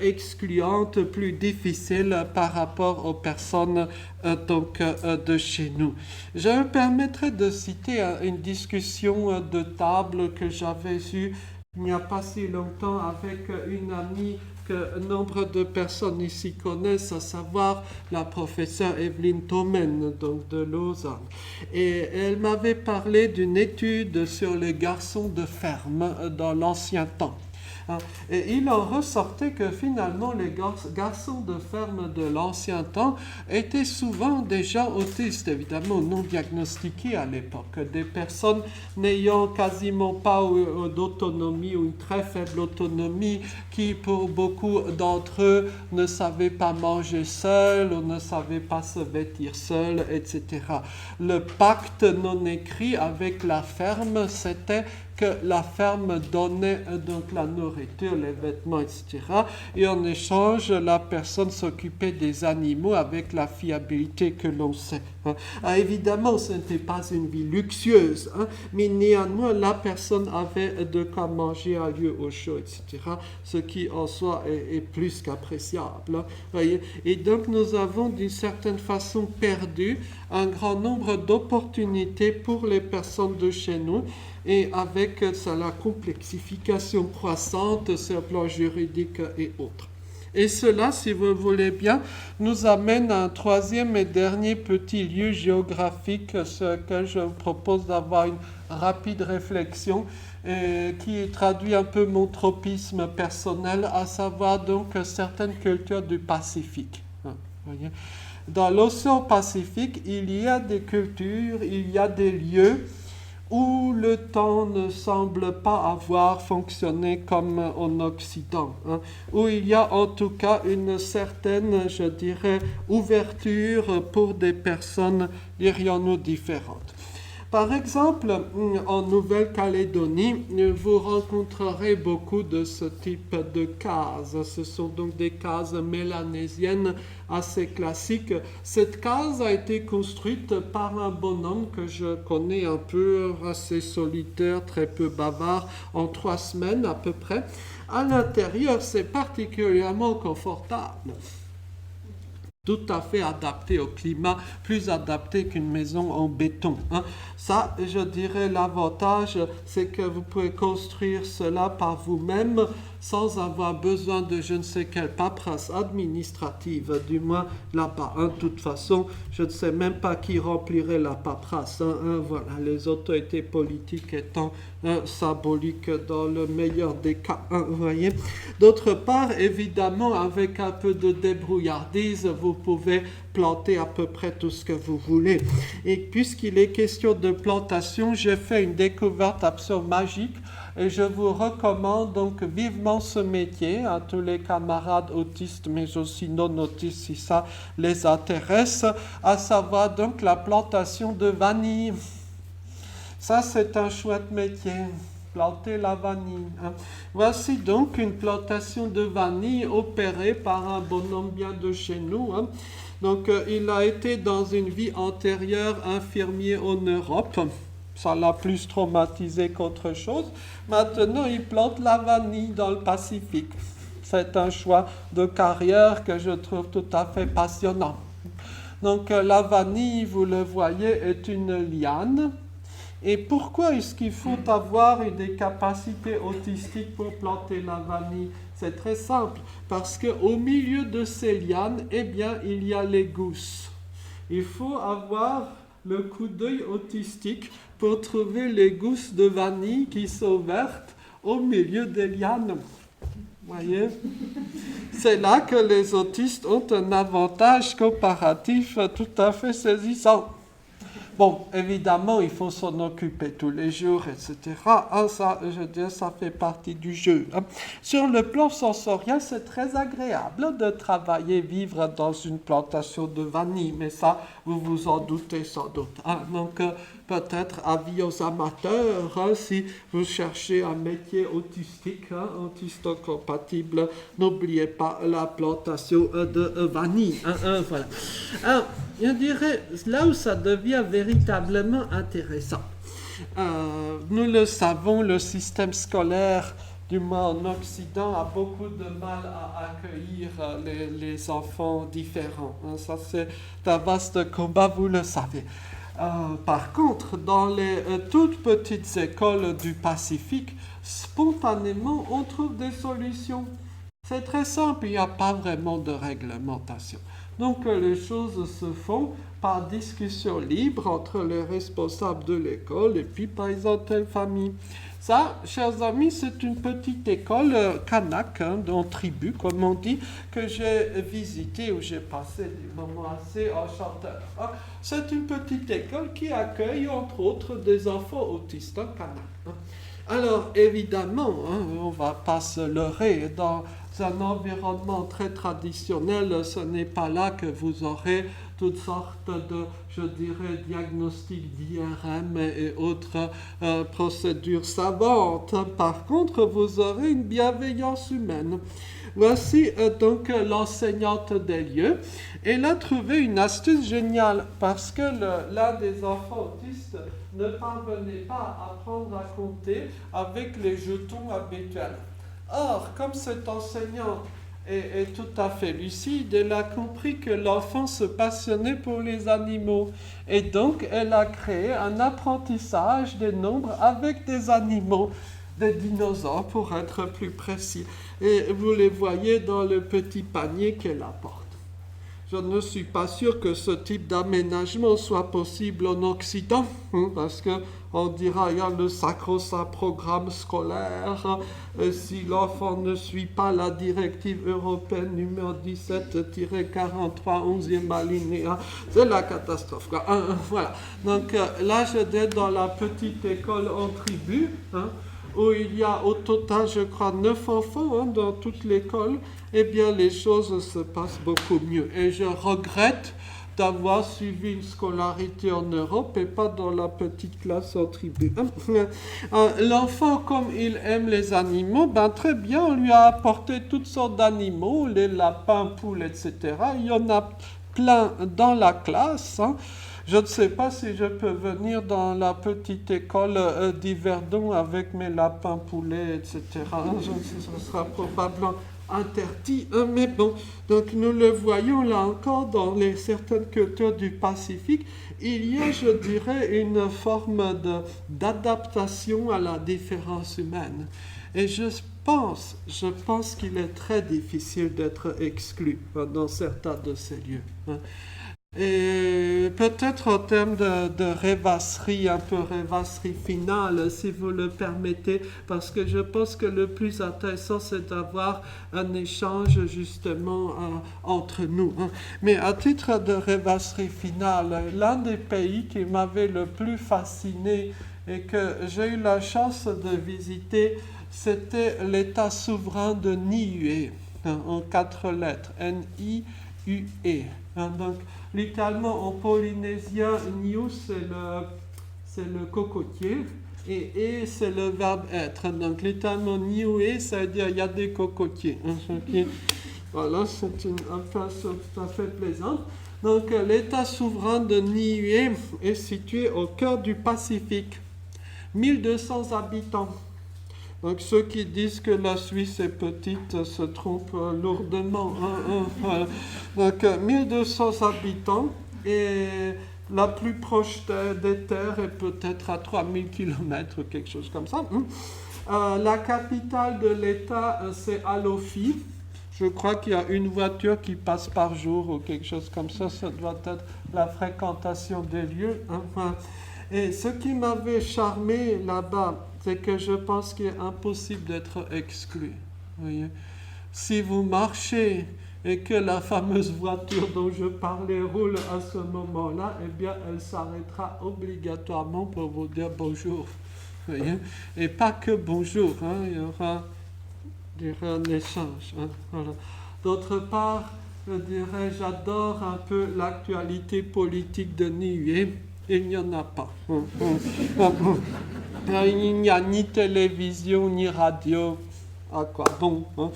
excluantes, plus difficiles par rapport aux personnes de chez nous. Je me permettrai de citer une discussion de table que j'avais eue il n'y a pas si longtemps avec une amie que nombre de personnes ici connaissent, à savoir la professeure Evelyne Thomen, donc de Lausanne. Et elle m'avait parlé d'une étude sur les garçons de ferme dans l'ancien temps. Et il en ressortait que finalement les garçons de ferme de l'ancien temps étaient souvent déjà autistes, évidemment non diagnostiqués à l'époque, des personnes n'ayant quasiment pas d'autonomie ou une très faible autonomie, qui pour beaucoup d'entre eux ne savaient pas manger seuls ou ne savaient pas se vêtir seuls, etc. Le pacte non écrit avec la ferme, c'était que la ferme donnait donc la nourriture, les vêtements, etc. Et en échange, la personne s'occupait des animaux avec la fiabilité que l'on sait. Évidemment, ce n'était pas une vie luxueuse, mais néanmoins, la personne avait de quoi manger à lieu au chaud, etc. Ce qui en soi est plus qu'appréciable. Voyez. Et donc, nous avons d'une certaine façon perdu un grand nombre d'opportunités pour les personnes de chez nous, et avec la complexification croissante sur le plan juridique et autres. Et cela, si vous voulez bien, nous amène à un troisième et dernier petit lieu géographique sur lequel je vous propose d'avoir une rapide réflexion qui traduit un peu mon tropisme personnel, à savoir donc certaines cultures du Pacifique. Voyez. Dans l'océan Pacifique, il y a des cultures, il y a des lieux où le temps ne semble pas avoir fonctionné comme en Occident, où il y a en tout cas une certaine, ouverture pour des personnes, dirions-nous, différentes. Par exemple, en Nouvelle-Calédonie, vous rencontrerez beaucoup de ce type de cases. Ce sont donc des cases mélanésiennes assez classiques. Cette case a été construite par un bonhomme que je connais un peu, assez solitaire, très peu bavard, en 3 semaines à peu près. À l'intérieur, c'est particulièrement confortable. Tout à fait adapté au climat, plus adapté qu'une maison en béton. Ça, je dirais, l'avantage, c'est que vous pouvez construire cela par vous-même sans avoir besoin de je ne sais quelle paperasse administrative, du moins là-bas. De toute façon, je ne sais même pas qui remplirait la paperasse. Voilà, les autorités politiques étant symboliques dans le meilleur des cas. Vous voyez. D'autre part, évidemment, avec un peu de débrouillardise, vous pouvez planter à peu près tout ce que vous voulez. Et puisqu'il est question de plantation, j'ai fait une découverte absolument magique et je vous recommande donc vivement ce métier à tous les camarades autistes, mais aussi non autistes si ça les intéresse, à savoir donc la plantation de vanille. Ça, c'est un chouette métier. Planter la vanille. Voici donc une plantation de vanille opérée par un bonhomme bien de chez nous. Donc, il a été dans une vie antérieure infirmier en Europe. Ça l'a plus traumatisé qu'autre chose. Maintenant, il plante la vanille dans le Pacifique. C'est un choix de carrière que je trouve tout à fait passionnant. Donc, la vanille, vous le voyez, est une liane. Et pourquoi est-ce qu'il faut avoir des capacités autistiques pour planter la vanille? C'est très simple, parce qu'au milieu de ces lianes, eh bien, il y a les gousses. Il faut avoir le coup d'œil autistique pour trouver les gousses de vanille qui sont vertes au milieu des lianes. Voyez, C'est là que les autistes ont un avantage comparatif tout à fait saisissant. Bon, évidemment, il faut s'en occuper tous les jours, etc. Ça, je veux dire, ça fait partie du jeu. Sur le plan sensoriel, c'est très agréable de travailler, vivre dans une plantation de vanille, mais ça, vous vous en doutez sans doute. Donc, peut-être avis aux amateurs, si vous cherchez un métier autistique, autisto-compatible, n'oubliez pas la plantation de vanille. Voilà. Alors, je dirais, là où ça devient véritablement intéressant, nous le savons, le système scolaire, du moins en Occident, a beaucoup de mal à accueillir les enfants différents. Ça, c'est un vaste combat, vous le savez. Par contre, dans les toutes petites écoles du Pacifique, spontanément, on trouve des solutions. C'est très simple, il n'y a pas vraiment de réglementation. Donc, les choses se font par discussion libre entre les responsables de l'école et puis par exemple telle famille. Ça, chers amis, c'est une petite école kanak, en tribu, comme on dit, que j'ai visitée, où j'ai passé des moments assez enchanteurs. C'est une petite école qui accueille, entre autres, des enfants autistes kanak. Alors, évidemment, on ne va pas se leurrer. Dans un environnement très traditionnel, ce n'est pas là que vous aurez toutes sortes de, je dirais, diagnostics d'IRM et autres procédures savantes. Par contre, vous aurez une bienveillance humaine. Voici donc l'enseignante des lieux. Elle a trouvé une astuce géniale parce que l'un des enfants autistes ne parvenait pas à apprendre à compter avec les jetons habituels. Or, comme cette enseignante est tout à fait lucide, elle a compris que l'enfant se passionnait pour les animaux. Et donc, elle a créé un apprentissage des nombres avec des animaux, des dinosaures pour être plus précis. Et vous les voyez dans le petit panier qu'elle apporte. Je ne suis pas sûr que ce type d'aménagement soit possible en Occident, parce qu'on dira, il y a le sacro-saint programme scolaire, si l'enfant ne suit pas la directive européenne numéro 17-43, 11e alinéa, c'est la catastrophe. Voilà. Donc là, j'étais dans la petite école en tribu, où il y a au total, je crois, 9 enfants dans toute l'école, eh bien, les choses se passent beaucoup mieux. Et je regrette d'avoir suivi une scolarité en Europe et pas dans la petite classe en tribu. L'enfant, comme il aime les animaux, très bien, on lui a apporté toutes sortes d'animaux, les lapins, poules, etc. Il y en a plein dans la classe. Je ne sais pas si je peux venir dans la petite école d'Yverdon avec mes lapins, poulets, etc. Ce sera probablement interdit, mais bon. Donc nous le voyons là encore dans certaines cultures du Pacifique. Il y a, je dirais, une forme d'adaptation à la différence humaine. Et je pense qu'il est très difficile d'être exclu dans certains de ces lieux. Et peut-être en termes de rêvasserie, un peu rêvasserie finale, si vous le permettez, parce que je pense que le plus intéressant, c'est d'avoir un échange justement entre nous. Mais à titre de rêvasserie finale, l'un des pays qui m'avait le plus fasciné et que j'ai eu la chance de visiter, c'était l'État souverain de Niue, en 4 lettres, N-I-U-E. Donc, littéralement, en polynésien, Niu, c'est le cocotier, et c'est le verbe être. Donc, littéralement, Niue, ça veut dire il y a des cocotiers. Voilà, c'est une impression tout à fait plaisante. Donc, l'État souverain de Niue est situé au cœur du Pacifique. 1200 habitants. Donc ceux qui disent que la Suisse est petite se trompent lourdement. Voilà. Donc 1200 habitants et la plus proche des terres est peut-être à 3000 km ou quelque chose comme ça. La capitale de l'État, c'est Alofi. Je crois qu'il y a une voiture qui passe par jour ou quelque chose comme ça. Ça doit être la fréquentation des lieux. Et ce qui m'avait charmé là-bas, c'est que je pense qu'il est impossible d'être exclu. Voyez. si vous marchez et que la fameuse voiture dont je parlais roule à ce moment-là, eh bien, elle s'arrêtera obligatoirement pour vous dire bonjour. Vous voyez? Et pas que bonjour, hein, il y aura un échange. Hein, voilà. D'autre part, je dirais, j'adore un peu l'actualité politique de Niue. Il n'y en a pas. Il n'y a ni télévision, ni radio. À quoi bon, hein?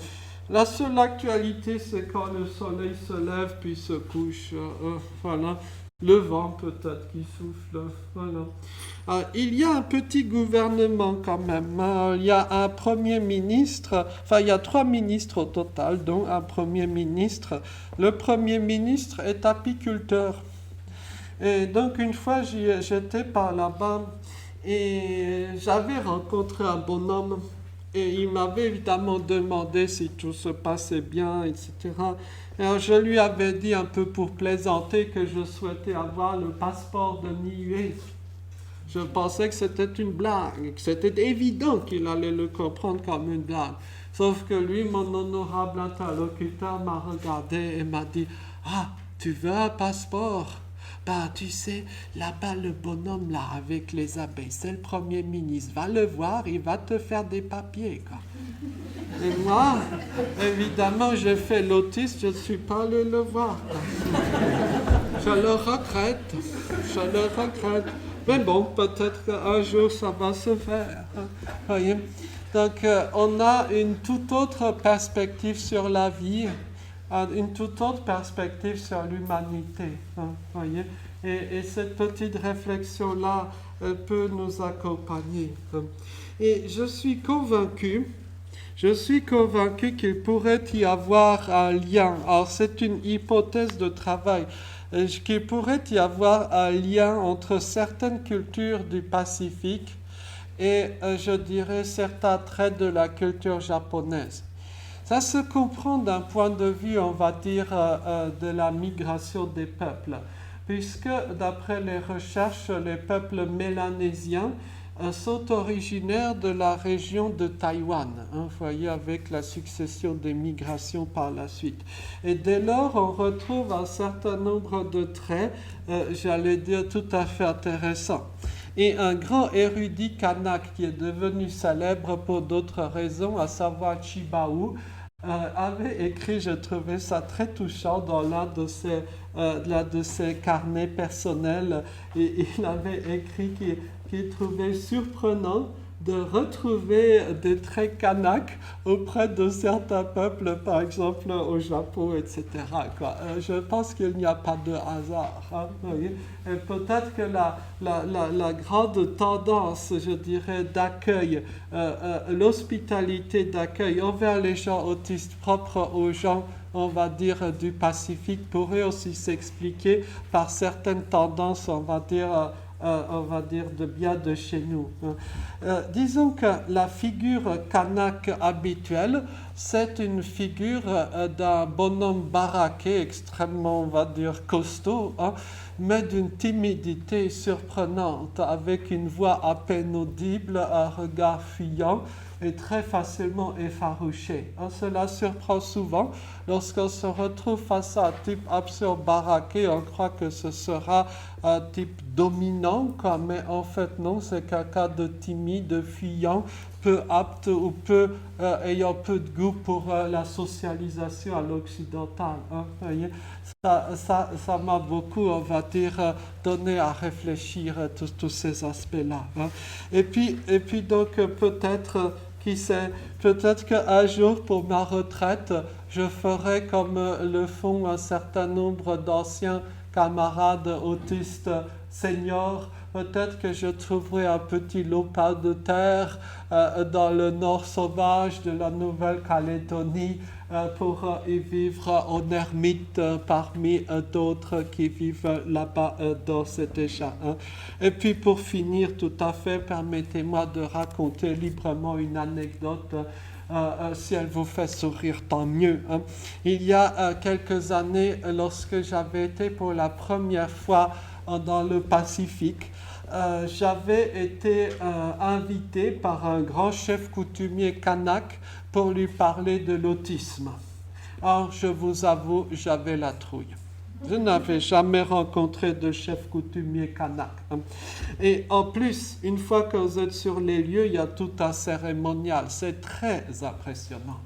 La seule actualité, c'est quand le soleil se lève puis se couche. Voilà. Le vent peut-être qui souffle. Voilà. Il y a un petit gouvernement quand même. Il y a un premier ministre, enfin il y a 3 ministres au total, dont un premier ministre. Le premier ministre est apiculteur. Et donc une fois j'étais par là-bas et j'avais rencontré un bonhomme. Et il m'avait évidemment demandé si tout se passait bien, etc. Alors je lui avais dit un peu pour plaisanter que je souhaitais avoir le passeport de Niue. Je pensais que c'était une blague, que c'était évident qu'il allait le comprendre comme une blague. Sauf que lui, mon honorable interlocuteur, m'a regardé et m'a dit « Ah, tu veux un passeport ? Ben, tu sais, là-bas, le bonhomme, là, avec les abeilles, c'est le Premier ministre. Va le voir, il va te faire des papiers, quoi. » Et moi, évidemment, j'ai fait l'autiste, je ne suis pas allé le voir. Je le regrette. Mais bon, peut-être qu'un jour, ça va se faire. Voyez? Donc, on a une toute autre perspective sur la vie, une toute autre perspective sur l'humanité. Voyez? Et cette petite réflexion-là, elle peut nous accompagner. Et je suis convaincu qu'il pourrait y avoir un lien. Alors, c'est une hypothèse de travail. Qu'il pourrait y avoir un lien entre certaines cultures du Pacifique et, je dirais, certains traits de la culture japonaise. Ça se comprend d'un point de vue, on va dire, de la migration des peuples, puisque, d'après les recherches, les peuples mélanésiens sont originaires de la région de Taïwan, vous voyez, avec la succession des migrations par la suite. Et dès lors, on retrouve un certain nombre de traits, j'allais dire, tout à fait intéressants. Et un grand érudit kanak qui est devenu célèbre pour d'autres raisons, à savoir Chibao, avait écrit, je trouvais ça très touchant, dans l'un de ses carnets personnels, et il avait écrit qu'il trouvait surprenant de retrouver des traits kanaks auprès de certains peuples, par exemple au Japon, etc. Je pense qu'il n'y a pas de hasard. Hein, voyez. Et peut-être que la grande tendance, je dirais, d'accueil, l'hospitalité d'accueil envers les gens autistes propres aux gens, on va dire, du Pacifique, pourrait aussi s'expliquer par certaines tendances, on va dire, de chez nous. Disons que la figure kanak habituelle, c'est une figure d'un bonhomme baraqué, extrêmement, on va dire, costaud, hein, mais d'une timidité surprenante, avec une voix à peine audible, un regard fuyant et très facilement effarouché. Cela surprend souvent. Lorsqu'on se retrouve face à un type absolument baraqué, on croit que ce sera un type dominant, quoi, mais en fait non, c'est quelqu'un de timide, de fuyant, peu apte ou ayant peu de goût pour la socialisation à l'occidental. Hein, voyez. Ça m'a beaucoup, on va dire, donné à réfléchir à tous ces aspects-là. Hein. Et puis donc peut-être, qui sait, peut-être qu'un jour pour ma retraite, je ferai comme le font un certain nombre d'anciens camarades autistes seniors. Peut-être que je trouverai un petit lopin de terre dans le nord sauvage de la Nouvelle-Calédonie pour y vivre en ermite parmi d'autres qui vivent là-bas dans cet échat. Hein. Et puis pour finir tout à fait, permettez-moi de raconter librement une anecdote. Si elle vous fait sourire, tant mieux. Hein. Il y a quelques années, lorsque j'avais été pour la première fois dans le Pacifique, j'avais été invité par un grand chef coutumier kanak pour lui parler de l'autisme. Alors, je vous avoue, j'avais la trouille. Je n'avais jamais rencontré de chef coutumier kanak. Et en plus, une fois que vous êtes sur les lieux, il y a tout un cérémonial. C'est très impressionnant.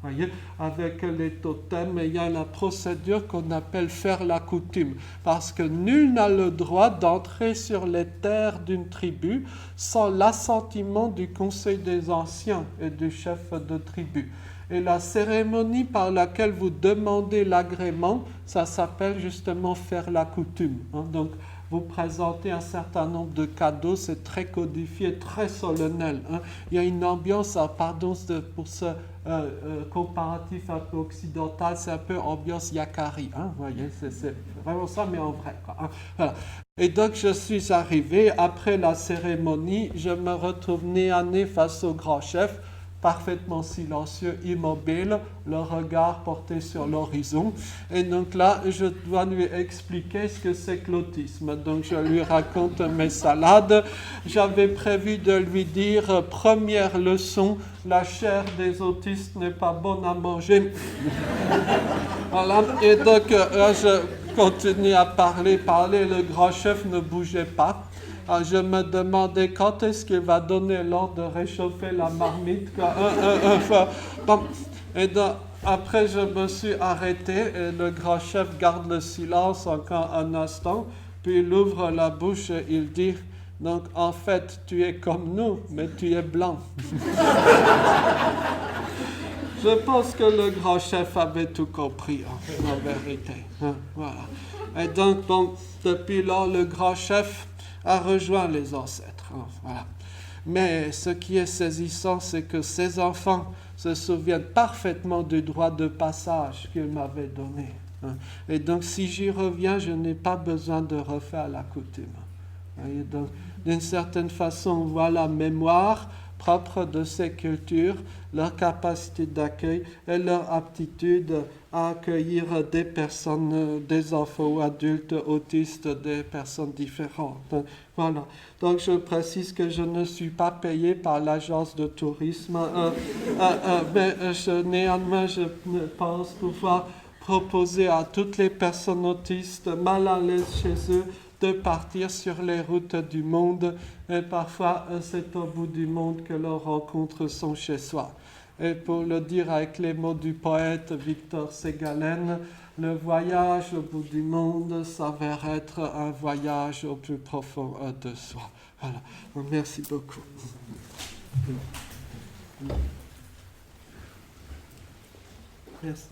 Voyez, avec les totems, il y a la procédure qu'on appelle faire la coutume, parce que nul n'a le droit d'entrer sur les terres d'une tribu sans l'assentiment du conseil des anciens et du chef de tribu. Et la cérémonie par laquelle vous demandez l'agrément, ça s'appelle justement faire la coutume. Donc, vous présentez un certain nombre de cadeaux, c'est très codifié, très solennel. Il y a une ambiance, pardon pour ce comparatif un peu occidental, c'est un peu ambiance yakari. Vous voyez, c'est vraiment ça, mais en vrai. Voilà. Et donc, je suis arrivé, après la cérémonie, je me retrouve nez à nez face au grand chef, parfaitement silencieux, immobile, le regard porté sur l'horizon. Et donc là, je dois lui expliquer ce que c'est que l'autisme. Donc je lui raconte mes salades. J'avais prévu de lui dire, première leçon, la chair des autistes n'est pas bonne à manger. Voilà. Et donc là, je continue à parler. Le grand chef ne bougeait pas. Alors, je me demandais quand est-ce qu'il va donner l'ordre de réchauffer la marmite. Et donc, après, je me suis arrêté et le grand chef garde le silence encore un instant, puis il ouvre la bouche et il dit « Donc, en fait, tu es comme nous, mais tu es blanc. » Je pense que le grand chef avait tout compris, en vérité. Voilà. Et donc, depuis lors, le grand chef a rejoint les ancêtres. Voilà. Mais ce qui est saisissant, c'est que ces enfants se souviennent parfaitement du droit de passage qu'il m'avait donné. Et donc, si j'y reviens, je n'ai pas besoin de refaire la coutume. Et donc, d'une certaine façon, on voit la mémoire propre de ces cultures, leur capacité d'accueil et leur aptitude à accueillir des personnes, des enfants ou adultes autistes, des personnes différentes. Voilà. Donc je précise que je ne suis pas payé par l'agence de tourisme, mais néanmoins je pense pouvoir proposer à toutes les personnes autistes mal à l'aise chez eux de partir sur les routes du monde, et parfois c'est au bout du monde que leurs rencontres sont chez soi. Et pour le dire avec les mots du poète Victor Ségalen, le voyage au bout du monde s'avère être un voyage au plus profond de soi. Voilà. Merci beaucoup. Merci.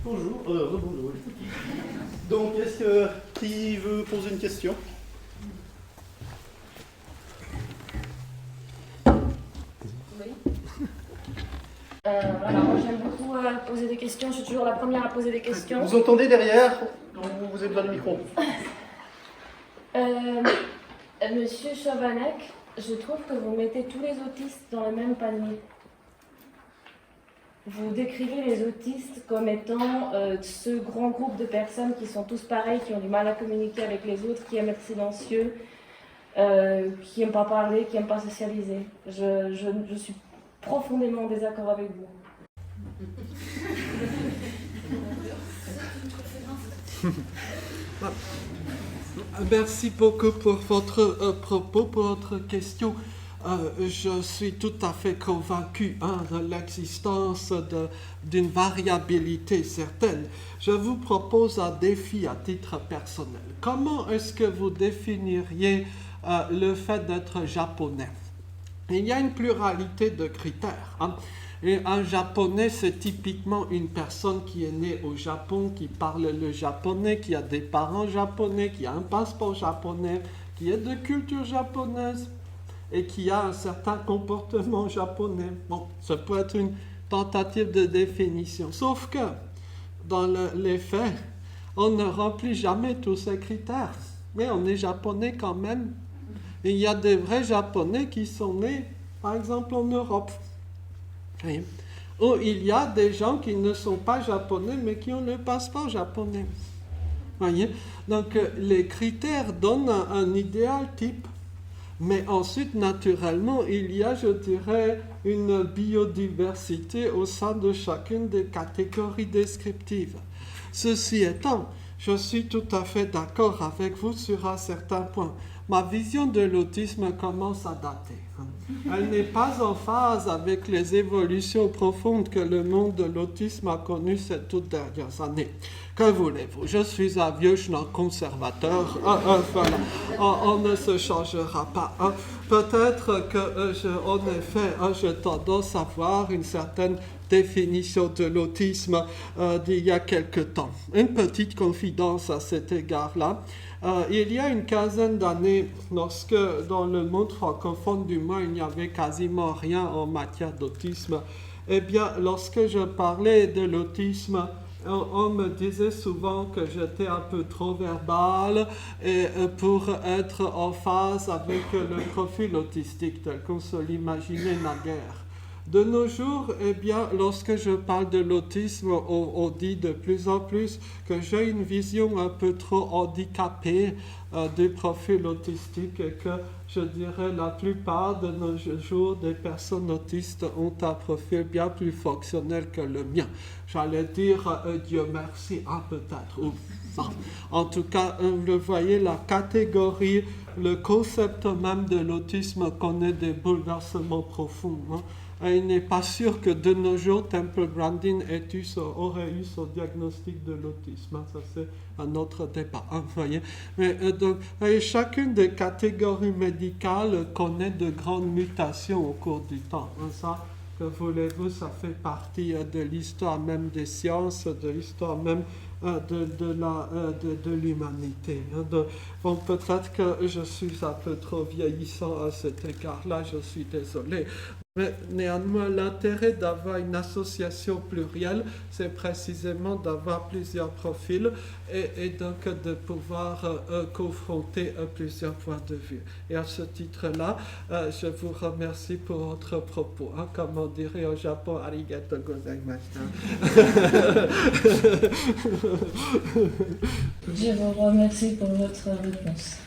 Bonjour, rebonjour. Donc, qui veut poser une question? Oui. Voilà, moi j'aime beaucoup poser des questions, je suis toujours la première à poser des questions. Vous entendez derrière? Vous avez besoin de micro. Monsieur Chovanec, je trouve que vous mettez tous les autistes dans le même panier. Vous décrivez les autistes comme étant ce grand groupe de personnes qui sont tous pareils, qui ont du mal à communiquer avec les autres, qui aiment être silencieux, qui n'aiment pas parler, qui n'aiment pas socialiser. Je suis profondément en désaccord avec vous. Merci beaucoup pour votre propos, pour votre question. Je suis tout à fait convaincu de l'existence d'une variabilité certaine. Je vous propose un défi à titre personnel. Comment est-ce que vous définiriez le fait d'être japonais? Il y a une pluralité de critères. Et un japonais, c'est typiquement une personne qui est née au Japon, qui parle le japonais, qui a des parents japonais, qui a un passeport japonais, qui est de culture japonaise et qui a un certain comportement japonais. Bon, ça peut être une tentative de définition. Sauf que, dans les faits, on ne remplit jamais tous ces critères. Mais on est japonais quand même. Et il y a des vrais japonais qui sont nés, par exemple, en Europe. Oui. où il y a des gens qui ne sont pas japonais, mais qui ont le passeport japonais. Voyez? Donc, les critères donnent un idéal type. Mais ensuite, naturellement, il y a, je dirais, une biodiversité au sein de chacune des catégories descriptives. Ceci étant, je suis tout à fait d'accord avec vous sur un certain point. Ma vision de l'autisme commence à dater. Elle n'est pas en phase avec les évolutions profondes que le monde de l'autisme a connues ces toutes dernières années. Que voulez-vous? Je suis un vieux schnock conservateur. Voilà. On ne se changera pas. Peut-être que, en effet, j'ai tendance à voir une certaine définition de l'autisme d'il y a quelque temps. Une petite confidence à cet égard-là. Il y a une quinzaine d'années, lorsque dans le monde francophone du moins il n'y avait quasiment rien en matière d'autisme, eh bien lorsque je parlais de l'autisme, on me disait souvent que j'étais un peu trop verbal et pour être en phase avec le profil autistique tel qu'on se l'imaginait naguère. De nos jours, eh bien, lorsque je parle de l'autisme, on dit de plus en plus que j'ai une vision un peu trop handicapée du profil autistique et que, je dirais, la plupart de nos jours, des personnes autistes ont un profil bien plus fonctionnel que le mien. J'allais dire Dieu merci, peut-être, ou non. En tout cas, vous voyez, la catégorie, le concept même de l'autisme connaît des bouleversements profonds. Et il n'est pas sûr que de nos jours, Temple Grandin aurait eu son diagnostic de l'autisme. Ça, c'est un autre débat. Voyez. Mais, donc, chacune des catégories médicales connaît de grandes mutations au cours du temps. Ça, que voulez-vous, ça fait partie de l'histoire même des sciences, de l'histoire même de l'humanité. Bon, peut-être que je suis un peu trop vieillissant à cet égard-là, je suis désolé. Mais néanmoins, l'intérêt d'avoir une association plurielle, c'est précisément d'avoir plusieurs profils et donc de pouvoir confronter plusieurs points de vue. Et à ce titre-là, je vous remercie pour votre propos. Comme on dirait au Japon, arigato gozaimashita. Je vous remercie pour votre réponse.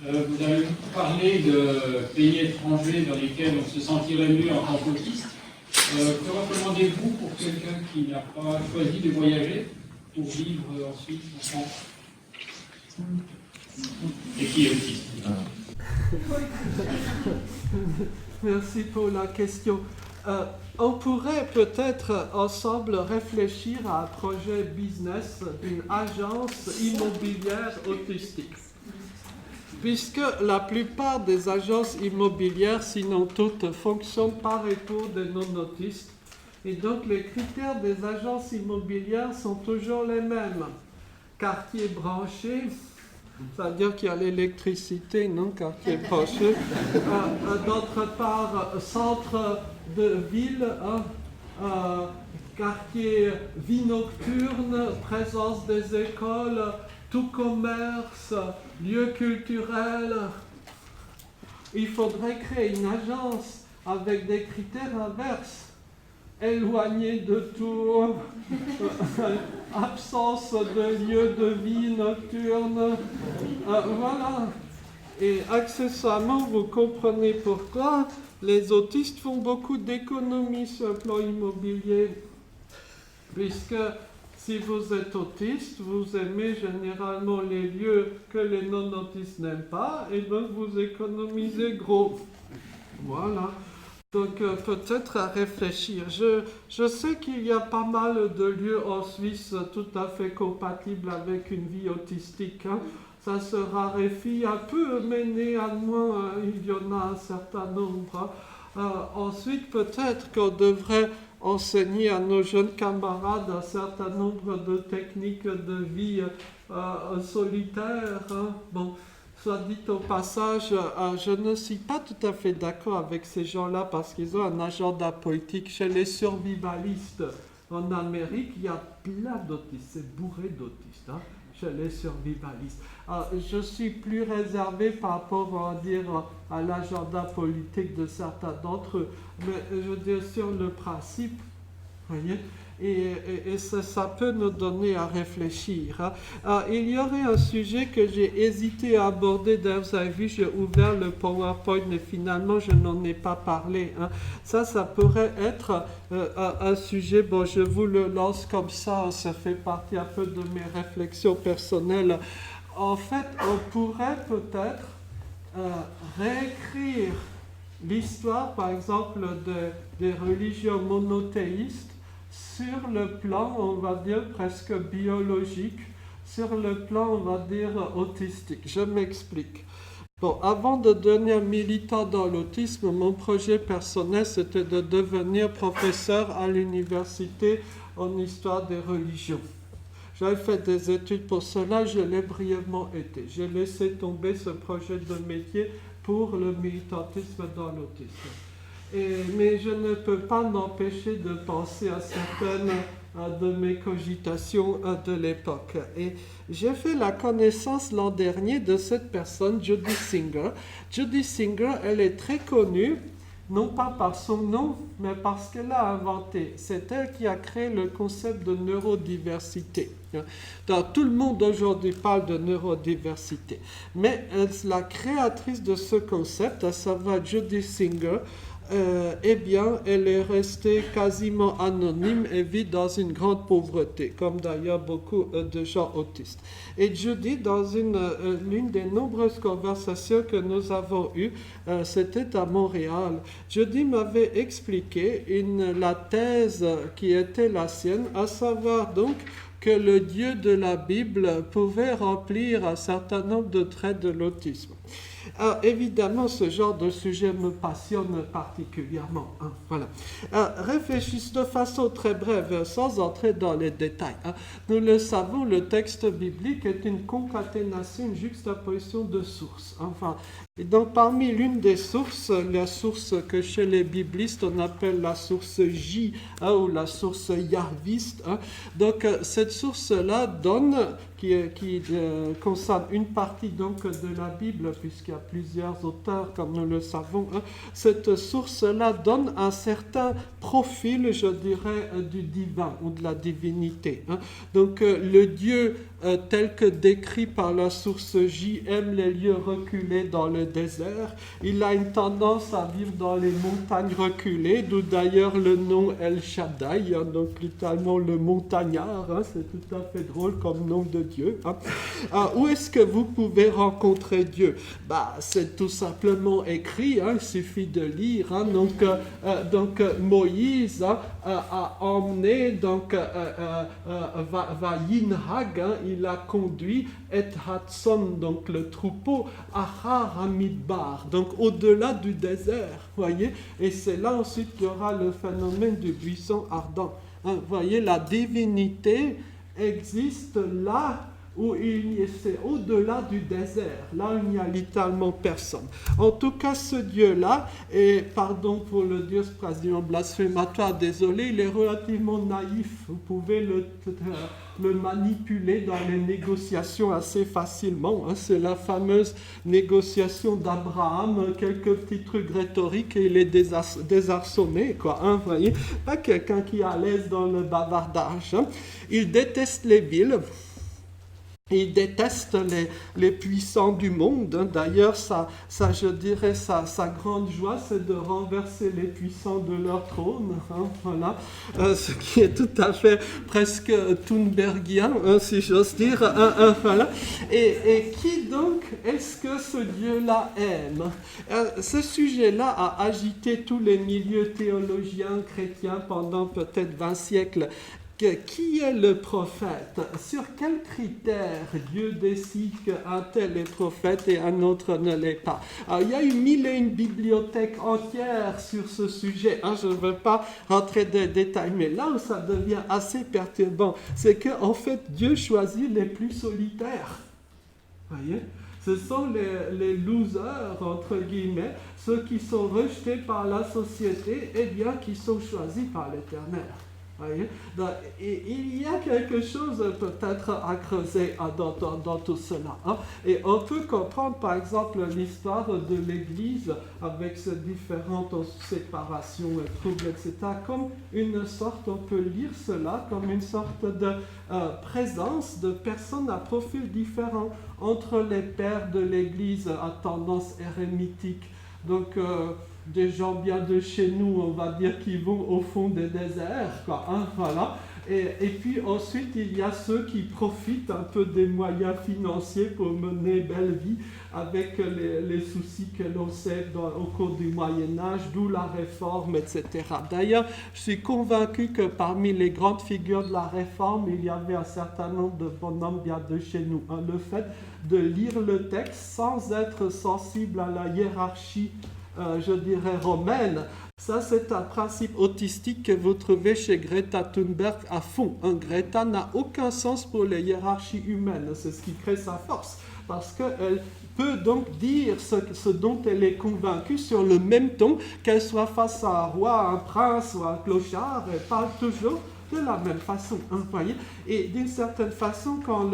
Vous avez parlé de pays étrangers dans lesquels on se sentirait mieux en tant qu'autiste. Que recommandez-vous pour quelqu'un qui n'a pas choisi de voyager pour vivre en Suisse, en France, et qui est autiste? Merci pour la question. On pourrait peut-être ensemble réfléchir à un projet business d'une agence immobilière autistique. Puisque la plupart des agences immobilières, sinon toutes, fonctionnent par et pour des non-autistes. Et donc les critères des agences immobilières sont toujours les mêmes. Quartier branché, c'est-à-dire qu'il y a l'électricité, non? Quartier branché. D'autre part, centre de ville, quartier vie nocturne, présence des écoles, tout commerce, lieu culturel. Il faudrait créer une agence avec des critères inverses. Éloigné de tout, absence de lieu de vie nocturne. Voilà. Et accessoirement, vous comprenez pourquoi les autistes font beaucoup d'économies sur le plan immobilier. Puisque si vous êtes autiste, vous aimez généralement les lieux que les non-autistes n'aiment pas, et donc vous économisez gros. Voilà. Donc peut-être à réfléchir. Je sais qu'il y a pas mal de lieux en Suisse tout à fait compatibles avec une vie autistique. Ça se raréfie un peu, mais néanmoins il y en a un certain nombre. Ensuite, peut-être qu'on devrait enseigner à nos jeunes camarades un certain nombre de techniques de vie solitaire. Bon, soit dit au passage, je ne suis pas tout à fait d'accord avec ces gens-là parce qu'ils ont un agenda politique. Chez les survivalistes en Amérique, il y a plein d'autistes, c'est bourré d'autistes. je l'ai survivaliste. Alors, je suis plus réservé par rapport, on va dire, à l'agenda politique de certains d'entre eux, mais je veux dire sur le principe, voyez, et ça peut nous donner à réfléchir. Hein. Alors, il y aurait un sujet que j'ai hésité à aborder. D'ailleurs, vous avez vu, j'ai ouvert le PowerPoint, mais finalement, je n'en ai pas parlé. Hein. Ça pourrait être un sujet, bon, je vous le lance comme ça fait partie un peu de mes réflexions personnelles. En fait, on pourrait peut-être réécrire l'histoire, par exemple, des religions monothéistes sur le plan, on va dire, presque biologique, sur le plan, on va dire, autistique. Je m'explique. Bon, avant de devenir militant dans l'autisme, mon projet personnel, c'était de devenir professeur à l'université en histoire des religions. J'avais fait des études pour cela, je l'ai brièvement été. J'ai laissé tomber ce projet de métier pour le militantisme dans l'autisme. Mais je ne peux pas m'empêcher de penser à certaines de mes cogitations de l'époque. Et j'ai fait la connaissance l'an dernier de cette personne, Judy Singer. Judy Singer, elle est très connue, non pas par son nom, mais parce qu'elle a inventé. C'est elle qui a créé le concept de neurodiversité. Donc, tout le monde aujourd'hui parle de neurodiversité. Mais la créatrice de ce concept, à savoir Judy Singer, eh bien, elle est restée quasiment anonyme et vit dans une grande pauvreté, comme d'ailleurs beaucoup de gens autistes. Et Judy, dans l'une des nombreuses conversations que nous avons eues, c'était à Montréal, Judy m'avait expliqué la thèse qui était la sienne, à savoir donc que le Dieu de la Bible pouvait remplir un certain nombre de traits de l'autisme. Alors, évidemment, ce genre de sujet me passionne particulièrement. Hein, voilà. Réfléchissons de façon très brève, sans entrer dans les détails. Hein. Nous le savons, le texte biblique est une concaténation, une juxtaposition de sources. Enfin, et donc, parmi l'une des sources, la source que chez les biblistes on appelle la source J, hein, ou la source yahviste. Hein. Donc, cette source-là donne, qui concerne une partie donc de la Bible, puisqu'il y a plusieurs auteurs, comme nous le savons. Hein. Cette source-là donne un certain profil, je dirais, du divin ou de la divinité. Hein. Donc, le Dieu tel que décrit par la source J aime les lieux reculés dans le désert. Il a une tendance à vivre dans les montagnes reculées, d'où d'ailleurs le nom El Shaddai, hein, donc littéralement le montagnard. Hein, c'est tout à fait drôle comme nom de Dieu. Hein. Où est-ce que vous pouvez rencontrer Dieu? C'est tout simplement écrit, hein, il suffit de lire. Hein, donc Moïse a emmené donc Vayinhag, hein, il a conduit Et Hatson, donc le troupeau, Ahar Hamidbar, donc au-delà du désert, voyez, et c'est là ensuite qu'il y aura le phénomène du buisson ardent. Hein, voyez, la divinité existe là où c'est au-delà du désert, là où il n'y a littéralement personne. En tout cas, ce Dieu-là, et pardon pour le Dieu président blasphématoire, désolé, il est relativement naïf. Vous pouvez le manipuler dans les négociations assez facilement. Hein. C'est la fameuse négociation d'Abraham, quelques petits trucs rhétoriques et il est désarçonné, quoi. Hein, voyez, pas quelqu'un qui est à l'aise dans le bavardage. Hein. Il déteste les villes. Il déteste les puissants du monde. Hein. D'ailleurs, je dirais, sa grande joie, c'est de renverser les puissants de leur trône. Hein, voilà. Ce qui est tout à fait presque Thunbergien, hein, si j'ose dire. Voilà. Et qui donc est-ce que ce Dieu-là aime? Ce sujet-là a agité tous les milieux théologiens chrétiens pendant peut-être 20 siècles. Qui est le prophète? Sur quels critères Dieu décide qu'un tel est prophète et un autre ne l'est pas? Alors, il y a eu 1001 bibliothèques entières sur ce sujet. Hein, je ne veux pas rentrer dans les détails, mais là où ça devient assez perturbant, c'est qu'en fait, Dieu choisit les plus solitaires. Voyez? Ce sont les losers, entre guillemets, ceux qui sont rejetés par la société, et bien qui sont choisis par l'Éternel. Voyez? Et il y a quelque chose peut-être à creuser dans tout cela. Hein. Et on peut comprendre par exemple l'histoire de l'Église avec ses différentes séparations, troubles, etc. comme une sorte, on peut lire cela comme une sorte de présence de personnes à profil différent entre les pères de l'Église à tendance érémitique. Donc, des gens bien de chez nous, on va dire, qui vont au fond des déserts, quoi, hein, voilà. Et puis ensuite, il y a ceux qui profitent un peu des moyens financiers pour mener belle vie avec les soucis que l'on sait au cours du Moyen-Âge, d'où la Réforme, etc. D'ailleurs, je suis convaincu que parmi les grandes figures de la Réforme, il y avait un certain nombre de bonhommes bien de chez nous. Hein. Le fait de lire le texte sans être sensible à la hiérarchie je dirais romaine, ça c'est un principe autistique que vous trouvez chez Greta Thunberg à fond. Greta n'a aucun sens pour les hiérarchies humaines, c'est ce qui crée sa force, parce qu'elle peut donc dire ce dont elle est convaincue sur le même ton, qu'elle soit face à un roi, un prince ou un clochard, elle parle toujours de la même façon, hein, voyez. Et d'une certaine façon, quand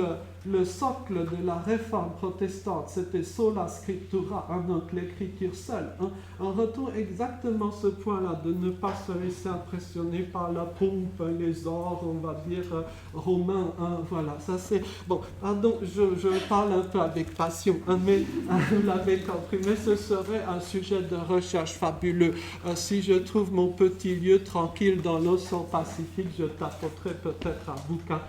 le socle de la réforme protestante, c'était sola scriptura, hein, donc l'écriture seule, hein, on retrouve exactement ce point-là, de ne pas se laisser impressionner par la pompe, les ors, on va dire, romains, hein, voilà, ça c'est... Bon, pardon, je parle un peu avec passion, hein, mais vous l'avez compris, mais ce serait un sujet de recherche fabuleux. Si je trouve mon petit lieu tranquille dans l'océan Pacifique, je tapoterai peut-être un bouquin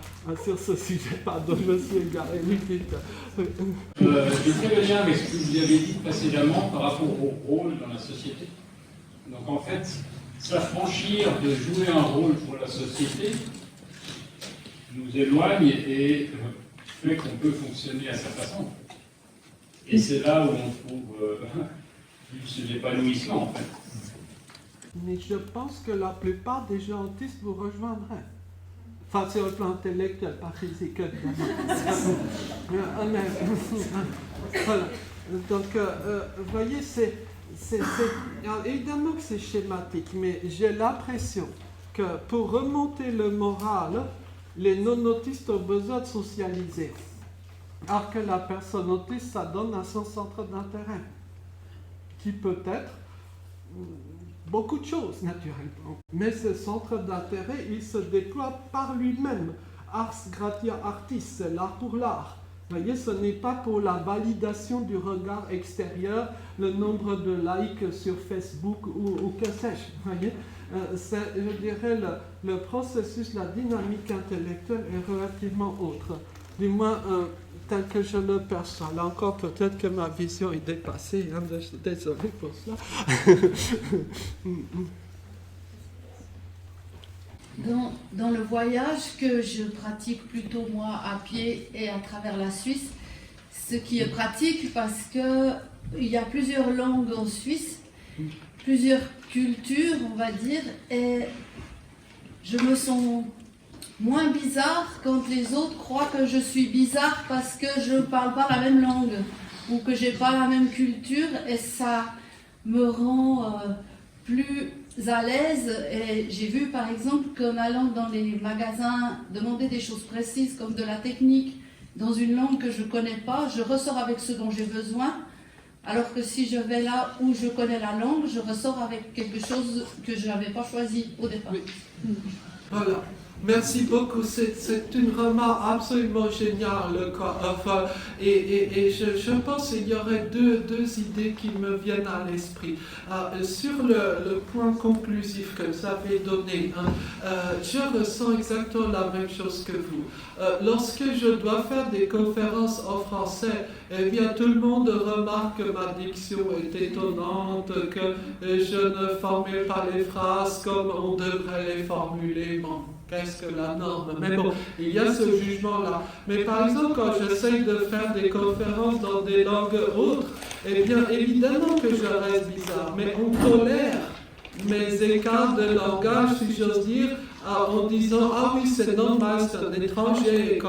sur ce sujet. Pardon, je me suis égaré. Oui, dites. Je fais le lien avec ce que vous avez dit précédemment par rapport au rôle dans la société. Donc en fait, s'affranchir de jouer un rôle pour la société nous éloigne et fait qu'on peut fonctionner à sa façon. Et c'est là où on trouve plus l'épanouissement en fait. Mais je pense que la plupart des gens autistes vous rejoindraient. Enfin, sur le plan intellectuel, pas physique, évidemment. Voilà. Donc, vous voyez, évidemment que c'est schématique, mais j'ai l'impression que pour remonter le moral, les non-autistes ont besoin de socialiser. Alors que la personne autiste, ça donne à son centre d'intérêt, qui peut être beaucoup de choses, naturellement. Mais ce centre d'intérêt, il se déploie par lui-même. Ars gratia artis, c'est l'art pour l'art. Vous voyez, ce n'est pas pour la validation du regard extérieur, le nombre de likes sur Facebook ou que sais-je. Vous voyez, c'est, je dirais, le processus, la dynamique intellectuelle est relativement autre. Du moins, tel que je le perçois. Là encore, peut-être que ma vision est dépassée. Hein, désolé pour cela. Dans le voyage que je pratique plutôt moi à pied et à travers la Suisse, ce qui est pratique parce qu'il y a plusieurs langues en Suisse, plusieurs cultures, on va dire, et je me sens moins bizarre quand les autres croient que je suis bizarre parce que je ne parle pas la même langue ou que je n'ai pas la même culture, et ça me rend plus à l'aise. Et j'ai vu par exemple qu'en allant dans les magasins demander des choses précises comme de la technique dans une langue que je ne connais pas, je ressors avec ce dont j'ai besoin, alors que si je vais là où je connais la langue, je ressors avec quelque chose que je n'avais pas choisi au départ. Oui. Voilà. Merci beaucoup, c'est une remarque absolument géniale, quoi. Enfin, et je pense qu'il y aurait deux idées qui me viennent à l'esprit. Sur le point conclusif que vous avez donné, hein, je ressens exactement la même chose que vous. Lorsque je dois faire des conférences en français, eh bien tout le monde remarque que ma diction est étonnante, que je ne formule pas les phrases comme on devrait les formuler. Bon, qu'est-ce que la norme? Mais bon, il y a ce jugement-là. Mais par exemple, quand j'essaye de faire des conférences dans des langues autres, eh bien évidemment que je reste bizarre, mais on tolère mes écarts de langage, si j'ose dire, en disant « Ah oui, c'est normal, c'est un étranger,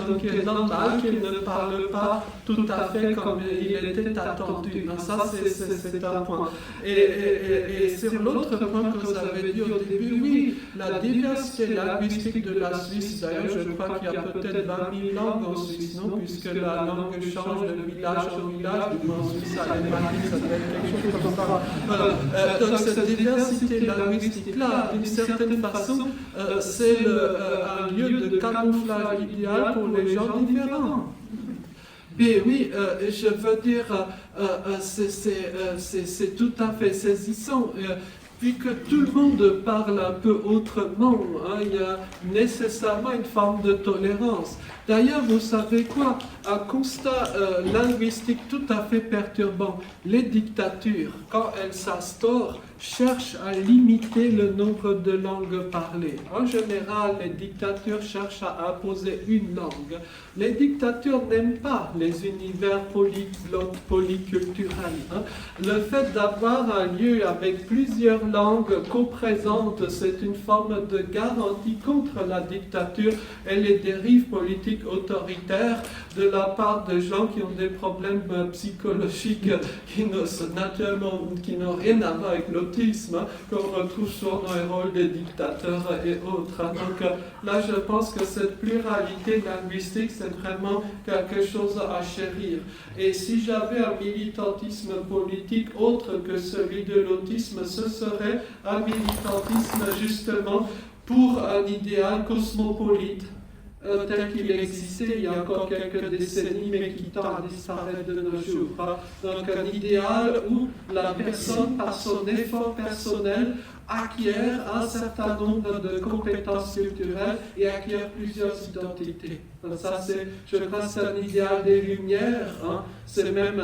donc il est normal qu'il ne parle pas tout à fait comme il était attendu. » Ça, c'est un point. Et sur l'autre point que vous avez dit au début, oui, la diversité linguistique de la Suisse, d'ailleurs, je crois qu'il y a peut-être 20 000 langues en Suisse, non? Puisque la langue change de village en village, du moins en Suisse alémanique, ça doit être quelque chose comme ça. Voilà. Donc cette diversité linguistique-là, d'une certaine façon, c'est un lieu de camouflage idéal pour les gens différents. Mais oui, je veux dire, c'est tout à fait saisissant. Puis que tout le monde parle un peu autrement, il y a nécessairement une forme de tolérance. D'ailleurs, vous savez quoi? Un constat linguistique tout à fait perturbant. Les dictatures, quand elles s'instaurent, cherchent à limiter le nombre de langues parlées. En général, les dictatures cherchent à imposer une langue. Les dictatures n'aiment pas les univers polyglottes, polyculturels. Le fait d'avoir un lieu avec plusieurs langues co-présentes, c'est une forme de garantie contre la dictature et les dérives politiques autoritaires de la part de gens qui ont des problèmes psychologiques qui n'ont rien à voir avec l'autisme, qu'on retrouve souvent dans les rôles des dictateurs et autres. Donc là, je pense que cette pluralité linguistique, c'est vraiment quelque chose à chérir. Et si j'avais un militantisme politique autre que celui de l'autisme, ce serait un militantisme justement pour un idéal cosmopolite. Tel qu'il existait il y a encore quelques décennies, mais qui tend à disparaître de nos jours. Donc un idéal où la personne, par son effort personnel, acquiert un certain nombre de compétences culturelles et acquiert plusieurs identités. Donc ça, je crois que c'est un idéal des Lumières. C'est même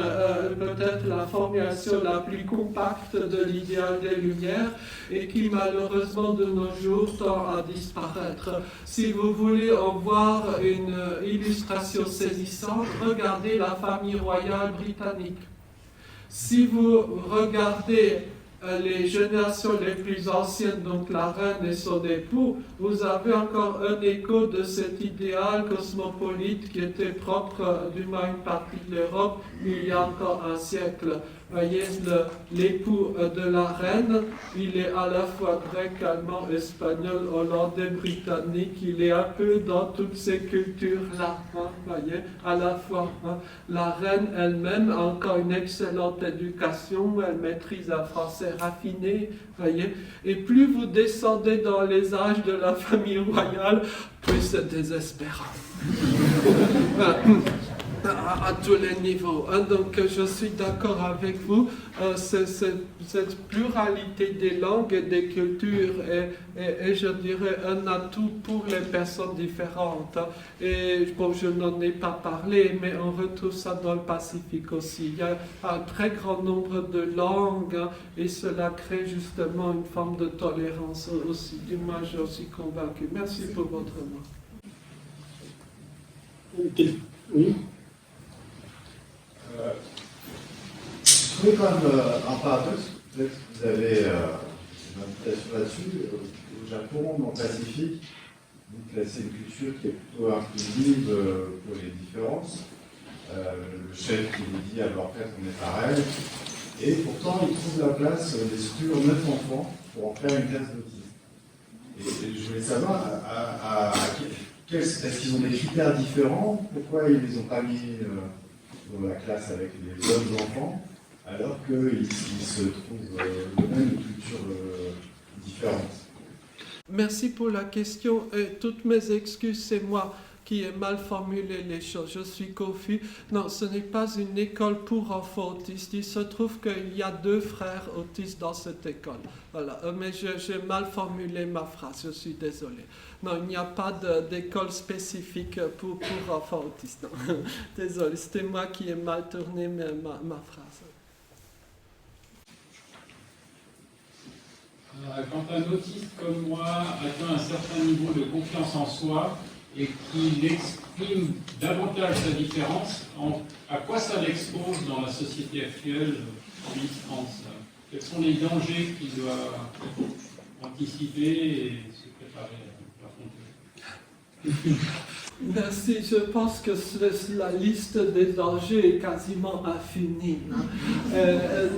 peut-être la formulation la plus compacte de l'idéal des Lumières et qui malheureusement de nos jours tend à disparaître. Si vous voulez en voir une illustration saisissante, regardez la famille royale britannique. Si vous regardez les générations les plus anciennes, donc la reine et son époux, vous avez encore un écho de cet idéal cosmopolite qui était propre du moins une partie de l'Europe il y a encore un siècle. Voyez, l'époux de la reine, il est à la fois grec, allemand, espagnol, hollandais, britannique, il est un peu dans toutes ces cultures-là, voyez, à la fois. La reine elle-même a encore une excellente éducation, elle maîtrise un français raffiné, voyez, et plus vous descendez dans les âges de la famille royale, plus c'est désespérant. À tous les niveaux. Donc je suis d'accord avec vous, cette pluralité des langues et des cultures est, je dirais, un atout pour les personnes différentes. Et bon, je n'en ai pas parlé, mais on retrouve ça dans le Pacifique aussi. Il y a un très grand nombre de langues et cela crée justement une forme de tolérance aussi. Du moins, je suis convaincu. Merci pour votre mot. Oui. Je trouvais quand même un paradoxe, peut-être que vous avez une invitation là-dessus. Au Japon, dans le Pacifique, donc là c'est une culture qui est plutôt inclusive pour les différences. Le chef qui nous dit à leur frère qu'on est pareil, et pourtant il trouve la place d'exclure 9 enfants pour en faire une classe d'autisme. Et je voulais savoir est-ce qu'ils ont des critères différents, pourquoi ils ne les ont pas mis dans la classe avec les autres enfants, alors qu'ils se trouvent eux-mêmes une culture différente. Merci pour la question. Et toutes mes excuses, c'est moi qui ai mal formulé les choses. Je suis confus. Non, ce n'est pas une école pour enfants autistes. Il se trouve qu'il y a 2 frères autistes dans cette école. Voilà. Mais j'ai mal formulé ma phrase. Je suis désolé. Non, il n'y a pas d'école spécifique pour enfants autistes. Non. Désolé, c'était moi qui ai mal tourné ma phrase. Quand un autiste comme moi atteint un certain niveau de confiance en soi et qu'il exprime davantage sa différence, à quoi ça l'expose dans la société actuelle en France? Quels sont les dangers qu'il doit anticiper et se préparer? paraît la frontière. Merci, je pense que la liste des dangers est quasiment infinie,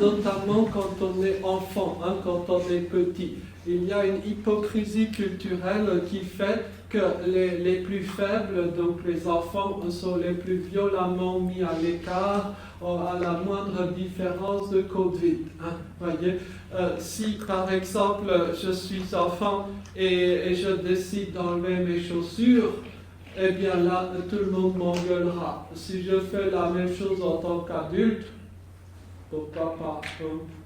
notamment quand on est enfant, quand on est petit. Il y a une hypocrisie culturelle qui fait que les plus faibles, donc les enfants, sont les plus violemment mis à l'écart à la moindre différence de Covid. Voyez, si par exemple je suis enfant et je décide d'enlever mes chaussures, eh bien là, tout le monde m'engueulera. Si je fais la même chose en tant qu'adulte, pourquoi pas?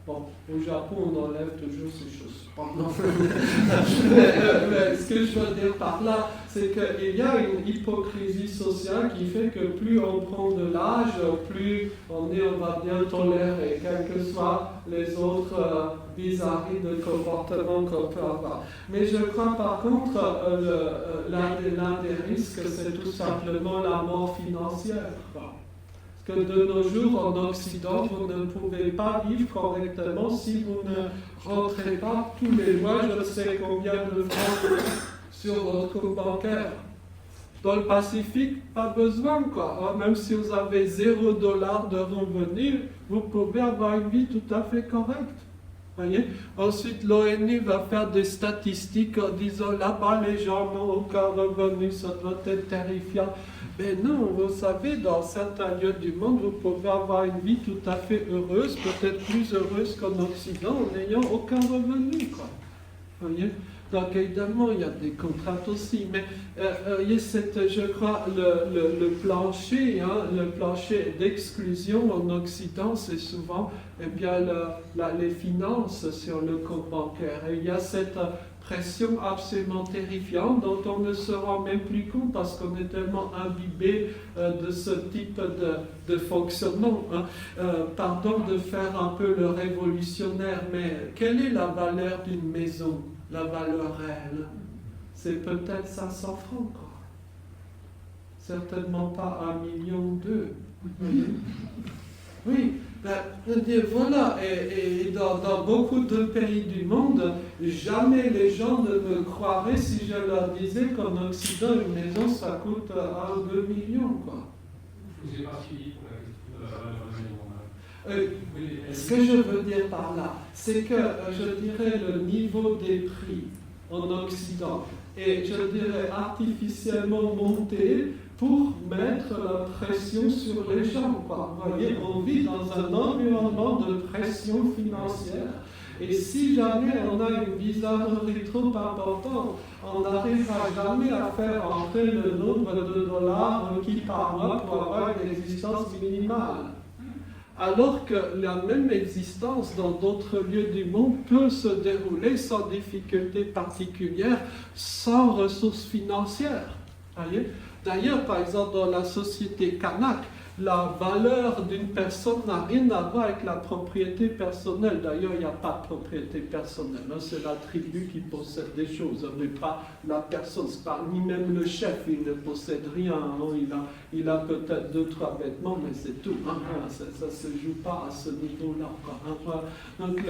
Bon, au Japon, on enlève toujours ses chaussures. Mais ce que je veux dire par là, c'est qu'il y a une hypocrisie sociale qui fait que plus on prend de l'âge, plus on va bien tolérer, quels que soient les autres bizarreries de comportement qu'on peut avoir. Mais je crois par contre, l'un des risques, c'est tout simplement la mort financière. Que de nos jours, en Occident, vous ne pouvez pas vivre correctement si vous ne rentrez pas tous les mois, je ne sais combien de francs sur votre compte bancaire. Dans le Pacifique, pas besoin, quoi. Même si vous avez $0 de revenus, vous pouvez avoir une vie tout à fait correcte. Voyez? Ensuite, l'ONU va faire des statistiques en disant là-bas, les gens n'ont aucun revenu, ça doit être terrifiant. Mais non, vous savez, dans certains lieux du monde, vous pouvez avoir une vie tout à fait heureuse, peut-être plus heureuse qu'en Occident, en n'ayant aucun revenu, quoi. Voyez? Donc évidemment, il y a des contraintes aussi, mais je crois, le plancher, le plancher d'exclusion en Occident, c'est souvent les finances sur le compte bancaire. Et il y a cette pression absolument terrifiante dont on ne se rend même plus compte parce qu'on est tellement imbibé de ce type de fonctionnement. Pardon de faire un peu le révolutionnaire, mais quelle est la valeur d'une maison? La valeur réelle, c'est peut-être 500 francs, quoi. Certainement pas 1,2 million. Oui, voilà, et dans beaucoup de pays du monde, jamais les gens ne me croiraient si je leur disais qu'en Occident, une maison, ça coûte 1 ou 2 millions, quoi. Je vous ai pas suivi pour la valeur de la maison. Ce que je veux dire par là, c'est que je dirais le niveau des prix en Occident est, je dirais, artificiellement monté pour mettre la pression sur les gens, quoi. Vous voyez, on vit dans un environnement de pression financière. Et si jamais on a une bizarrerie trop importante, on n'arrivera jamais à faire entrer le nombre de dollars requis par mois pour avoir une existence minimale. Alors que la même existence dans d'autres lieux du monde peut se dérouler sans difficulté particulière, sans ressources financières. Voyez? D'ailleurs, par exemple, dans la société kanak, la valeur d'une personne n'a rien à voir avec la propriété personnelle. D'ailleurs, il n'y a pas de propriété personnelle. C'est la tribu qui possède des choses, mais pas la personne. Ni même le chef, il ne possède rien. Il a peut-être 2-3 vêtements, mais c'est tout. Ça ne se joue pas à ce niveau-là. Donc,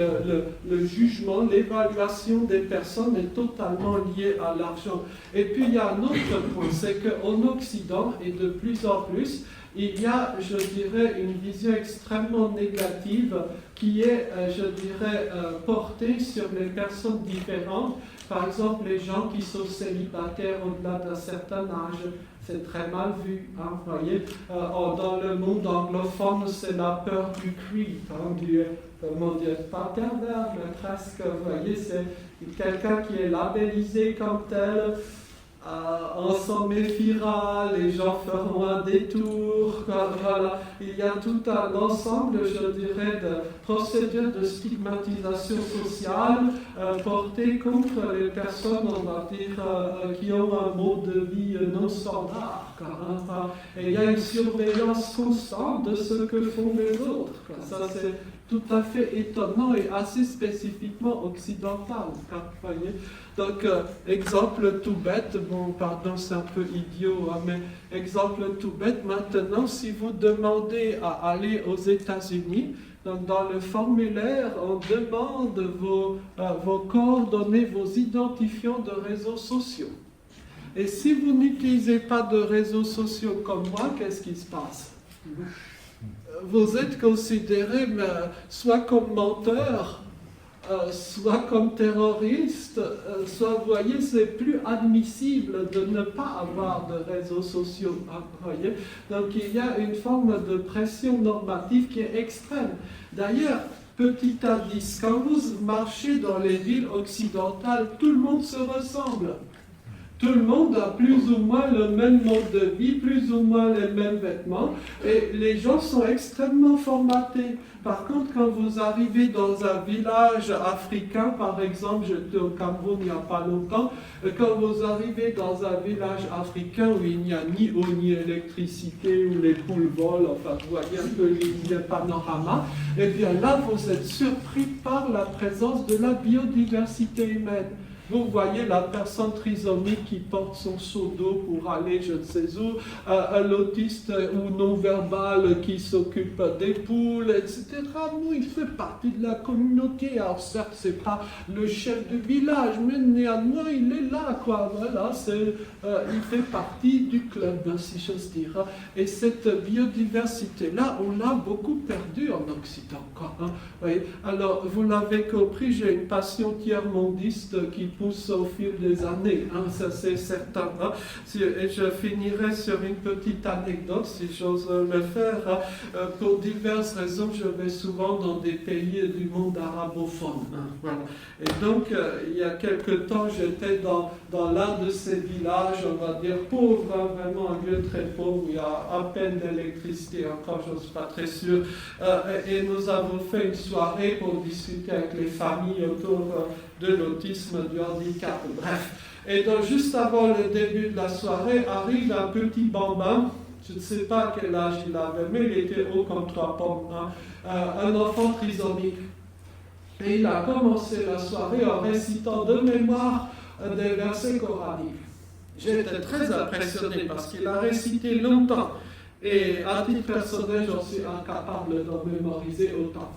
le jugement, l'évaluation des personnes est totalement lié à l'argent. Et puis, il y a un autre point, c'est qu'en Occident, et de plus en plus, il y a, je dirais, une vision extrêmement négative qui est, je dirais, portée sur les personnes différentes. Par exemple, les gens qui sont célibataires au-delà d'un certain âge, c'est très mal vu. Vous voyez, dans le monde anglophone, c'est la peur du creep, comment dire, pas pervers, mais presque, vous voyez, c'est quelqu'un qui est labellisé comme tel. On s'en méfiera, les gens feront un détour, voilà. Il y a tout un ensemble, je dirais, de procédures de stigmatisation sociale portées contre les personnes, on va dire, qui ont un mode de vie non standard. quoi, hein. Enfin, et il y a une surveillance constante de ce que font les autres, quoi. Ça, c'est tout à fait étonnant et assez spécifiquement occidental, quoi, voyez. Donc, exemple tout bête, bon, pardon, c'est un peu idiot, hein, mais exemple tout bête, maintenant, si vous demandez à aller aux États-Unis, dans le formulaire, on demande vos coordonnées, vos identifiants de réseaux sociaux. Et si vous n'utilisez pas de réseaux sociaux comme moi, qu'est-ce qui se passe? Vous êtes considéré soit comme menteur, soit comme terroriste, soit, vous voyez, c'est plus admissible de ne pas avoir de réseaux sociaux, hein, voyez. Donc il y a une forme de pression normative qui est extrême. D'ailleurs, petit indice, quand vous marchez dans les villes occidentales, tout le monde se ressemble. Tout le monde a plus ou moins le même mode de vie, plus ou moins les mêmes vêtements, et les gens sont extrêmement formatés. Par contre, quand vous arrivez dans un village africain, par exemple, j'étais au Cameroun il n'y a pas longtemps, quand vous arrivez dans un village africain où il n'y a ni eau ni électricité, où les poules volent, enfin, vous voyez un peu le panorama, et bien là, vous êtes surpris par la présence de la biodiversité humaine. Vous voyez la personne trisomique qui porte son seau d'eau pour aller je ne sais où, l'autiste ou non-verbal qui s'occupe des poules, etc. Il fait partie de la communauté. Alors certes, ce n'est pas le chef du village, mais néanmoins, il est là, quoi. Voilà, il fait partie du club, si j'ose dire. Et cette biodiversité-là, on l'a beaucoup perdue en Occident, quoi, hein. Oui. Alors, vous l'avez compris, j'ai une passion tiers-mondiste qui pousse au fil des années, hein, ça c'est certain. Hein. Et je finirai sur une petite anecdote, si j'ose le faire. Hein. Pour diverses raisons, je vais souvent dans des pays du monde arabophone. Hein, voilà. Et donc, il y a quelque temps, j'étais dans l'un de ces villages, on va dire pauvres, hein, vraiment un lieu très pauvre, où il y a à peine d'électricité, encore je ne suis pas très sûr. Et nous avons fait une soirée pour discuter avec les familles autour de l'autisme, du handicap, bref. Et donc, juste avant le début de la soirée, arrive un petit bambin, je ne sais pas quel âge il avait, mais il était haut comme 3 pommes, hein, un enfant trisomique. Et il a commencé la soirée en récitant de mémoire des versets coraniques. J'étais très impressionné parce qu'il a récité longtemps. Et à titre personnel, j'en suis incapable d'en mémoriser autant.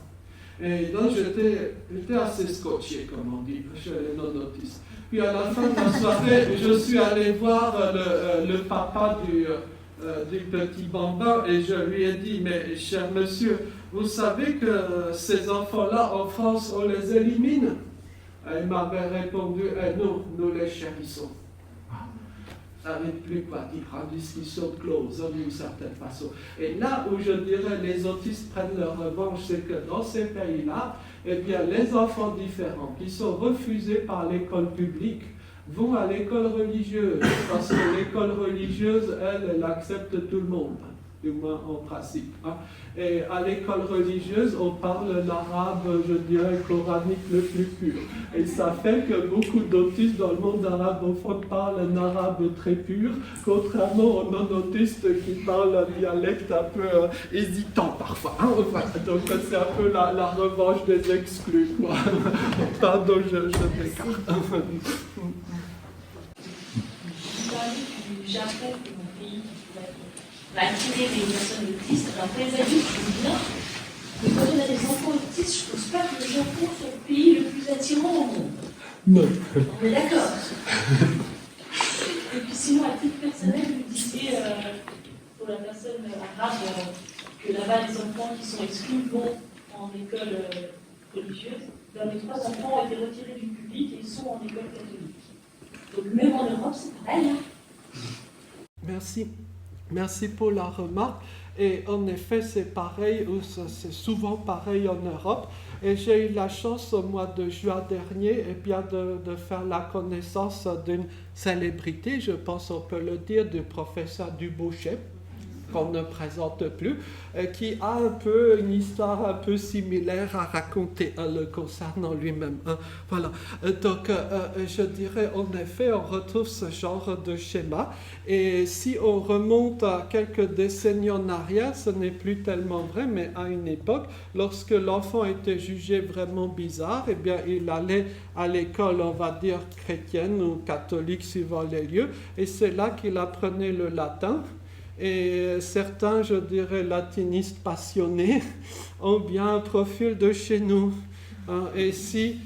Et donc j'étais assez scotché, comme on dit, chez les non-autistes. Puis à la fin de la soirée, je suis allé voir le papa du petit bambin et je lui ai dit, mais cher monsieur, vous savez que ces enfants-là, en France, on les élimine? Il m'avait répondu, non, nous les chérissons. Ça n'est plus quoi dire, en discussion close, d'une certaine façon. Et là où je dirais les autistes prennent leur revanche, c'est que dans ces pays-là, eh bien, les enfants différents qui sont refusés par l'école publique vont à l'école religieuse, parce que l'école religieuse, elle accepte tout le monde, du moins en principe. Hein. Et à l'école religieuse, on parle l'arabe, je dirais, coranique le plus pur. Et ça fait que beaucoup d'autistes dans le monde arabophone parlent un arabe très pur, contrairement aux non-autistes qui parlent un dialecte un peu hésitant parfois. Hein. Enfin, donc c'est un peu la revanche des exclus, quoi. Pardon, je m'écarte. J'apprends que mon pays va attirer des personnes autistes. Alors, pour les adultes, c'est bien. Mais quand on a des enfants autistes, je ne pense pas que le Japon soit le pays le plus attirant au monde. Non. On est d'accord. Et puis sinon, à titre personnel, je me disais, pour la personne arabe, que là-bas, les enfants qui sont exclus vont en école religieuse. Dans mes 3 enfants ont été retirés du public et ils sont en école catholique. Donc même en Europe, c'est pareil. Hein. Merci pour la remarque. Et en effet, c'est pareil, c'est souvent pareil en Europe. Et j'ai eu la chance au mois de juin dernier de faire la connaissance d'une célébrité, je pense on peut le dire, du professeur Dubochet. qu'on ne présente plus, qui a un peu une histoire un peu similaire à raconter le concernant lui-même. Voilà. Donc, je dirais, en effet, on retrouve ce genre de schéma. Et si on remonte à quelques décennies en arrière, ce n'est plus tellement vrai, mais à une époque, lorsque l'enfant était jugé vraiment bizarre, eh bien, il allait à l'école, on va dire, chrétienne ou catholique, suivant les lieux, et c'est là qu'il apprenait le latin. Et certains, je dirais, latinistes passionnés ont bien un profil de chez nous. Et si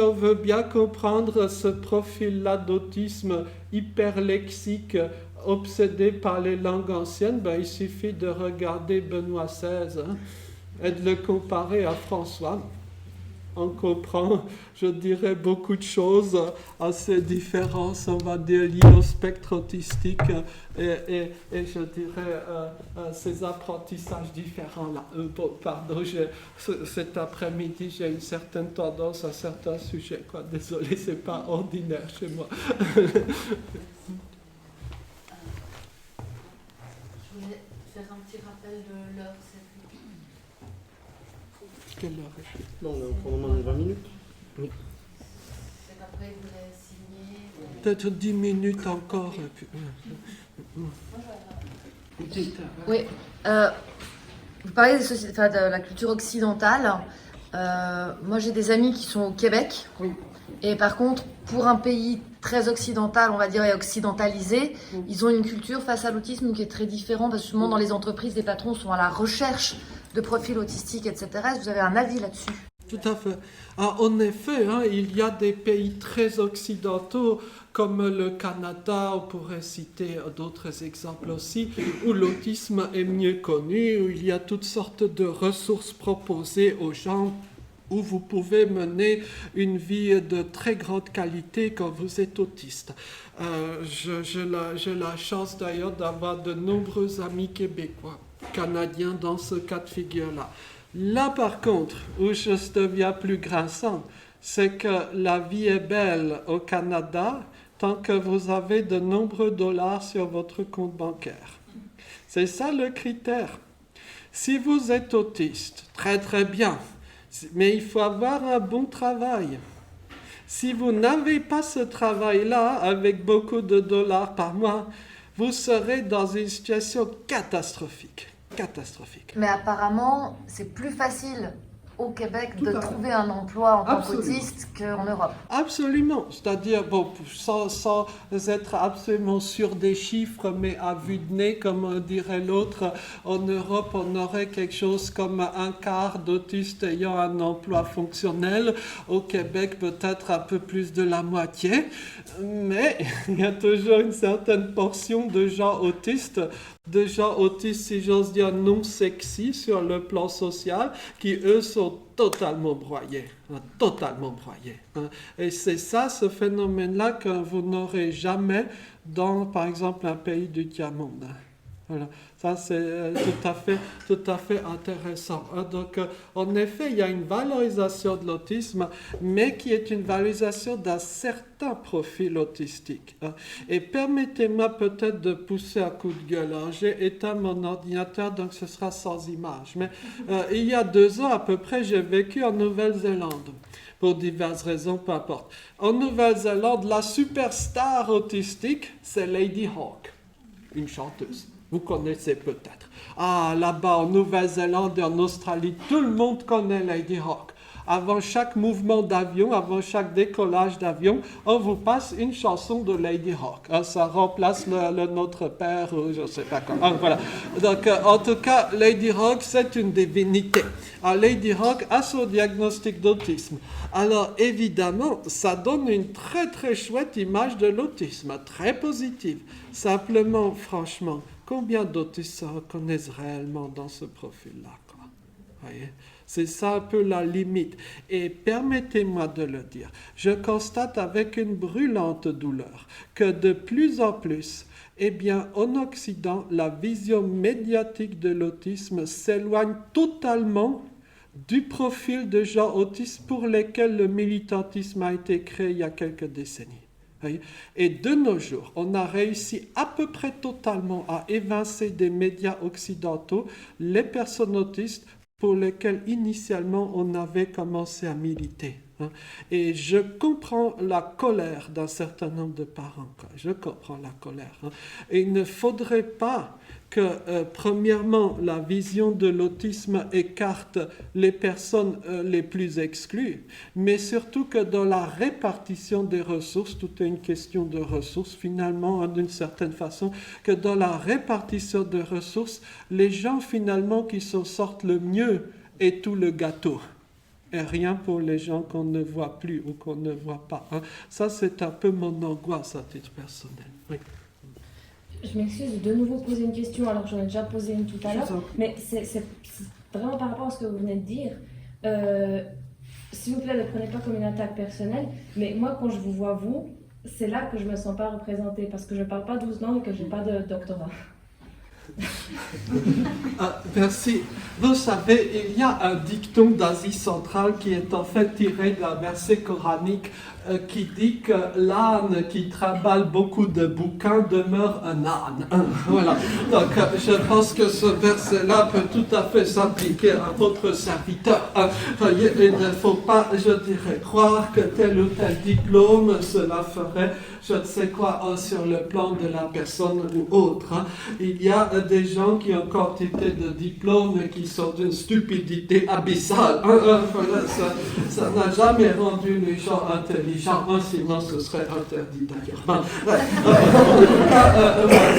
on veut bien comprendre ce profil-là d'autisme hyperlexique, obsédé par les langues anciennes, il suffit de regarder Benoît XVI et de le comparer à François. On comprend, je dirais, beaucoup de choses à ces différences, on va dire, liées au spectre autistique et je dirais ces apprentissages différents-là. Pardon, cet après-midi, j'ai une certaine tendance à certains sujets, quoi. Désolé, c'est pas ordinaire chez moi. Je voulais faire un petit rappel de l'heure. Quelle heure est-ce? Non, on a encore moins de 20 minutes. Oui. C'est qu'après, vous voulez signer. Peut-être 10 minutes encore. Oui. Vous parlez de la culture occidentale. Moi, j'ai des amis qui sont au Québec. Oui. Et par contre, pour un pays très occidental, on va dire, et occidentalisé, ils ont une culture face à l'autisme qui est très différente. Parce que souvent, dans les entreprises, les patrons sont à la recherche de profils autistiques, etc. Est-ce que vous avez un avis là-dessus? Tout à fait. En effet, il y a des pays très occidentaux comme le Canada, on pourrait citer d'autres exemples aussi, où l'autisme est mieux connu, où il y a toutes sortes de ressources proposées aux gens, où vous pouvez mener une vie de très grande qualité quand vous êtes autiste. J'ai la chance d'ailleurs d'avoir de nombreux amis québécois, canadiens dans ce cas de figure-là. Là, par contre, où je deviens plus grinçant, c'est que la vie est belle au Canada tant que vous avez de nombreux dollars sur votre compte bancaire. C'est ça le critère. Si vous êtes autiste, très très bien, mais il faut avoir un bon travail. Si vous n'avez pas ce travail-là, avec beaucoup de dollars par mois, vous serez dans une situation catastrophique. Catastrophique. Mais apparemment, c'est plus facile au Québec de trouver un emploi en tant qu'autiste qu'en Europe. Absolument. C'est-à-dire, sans être absolument sûr des chiffres, mais à vue de nez, comme dirait l'autre, en Europe, on aurait quelque chose comme un quart d'autistes ayant un emploi fonctionnel. Au Québec, peut-être un peu plus de la moitié. Mais il y a toujours une certaine portion de gens autistes, si j'ose dire, non sexy sur le plan social, qui, eux, sont totalement broyés. Et c'est ça, ce phénomène-là, que vous n'aurez jamais dans, par exemple, un pays du tiers-monde. Voilà. Ça, c'est tout à fait intéressant. Donc, en effet, il y a une valorisation de l'autisme, mais qui est une valorisation d'un certain profil autistique. Et permettez-moi peut-être de pousser un coup de gueule. J'ai éteint mon ordinateur, donc ce sera sans image. Mais il y a 2 ans à peu près, j'ai vécu en Nouvelle-Zélande. Pour diverses raisons, peu importe. En Nouvelle-Zélande, la superstar autistique, c'est Lady Hawk, une chanteuse. Vous connaissez peut-être. Là-bas, en Nouvelle-Zélande et en Australie, tout le monde connaît Lady Hawk. Avant chaque mouvement d'avion, avant chaque décollage d'avion, on vous passe une chanson de Lady Hawk. Ça remplace le Notre Père, ou je ne sais pas comment. Voilà. Donc, en tout cas, Lady Hawk, c'est une divinité. Lady Hawk a son diagnostic d'autisme. Alors, évidemment, ça donne une très, très chouette image de l'autisme, très positive. Simplement, franchement, combien d'autistes se reconnaissent réellement dans ce profil-là, quoi? Voyez? C'est ça un peu la limite. Et permettez-moi de le dire, je constate avec une brûlante douleur que de plus en plus, en Occident, la vision médiatique de l'autisme s'éloigne totalement du profil de gens autistes pour lesquels le militantisme a été créé il y a quelques décennies. Oui. Et de nos jours, on a réussi à peu près totalement à évincer des médias occidentaux les personnes autistes pour lesquelles initialement on avait commencé à militer. Et je comprends la colère d'un certain nombre de parents. Je comprends la colère. Et il ne faudrait pas que, premièrement, la vision de l'autisme écarte les personnes les plus exclues, mais surtout que dans la répartition des ressources, tout est une question de ressources finalement, d'une certaine façon, que dans la répartition des ressources, les gens finalement qui s'en sortent le mieux aient tout le gâteau. Et rien pour les gens qu'on ne voit plus ou qu'on ne voit pas. Ça, c'est un peu mon angoisse à titre personnel. Oui. Je m'excuse de nouveau poser une question, alors que j'en ai déjà posé une tout à l'heure, mais c'est vraiment par rapport à ce que vous venez de dire. S'il vous plaît, ne prenez pas comme une attaque personnelle, mais moi, quand je vous vois, vous, c'est là que je ne me sens pas représentée, parce que je ne parle pas 12 langues et que je n'ai pas de doctorat. Merci. Vous savez, il y a un dicton d'Asie centrale qui est en fait tiré d'un verset coranique qui dit que l'âne qui trimballe beaucoup de bouquins demeure un âne. Voilà. Donc, je pense que ce verset-là peut tout à fait s'appliquer à votre serviteur. Il ne faut pas, je dirais, croire que tel ou tel diplôme, cela ferait je ne sais quoi sur le plan de la personne ou autre. Il y a des gens qui ont quantité de diplômes qui sont d'une stupidité abyssale. Ça n'a jamais rendu les gens intelligents, sinon ce serait interdit d'ailleurs.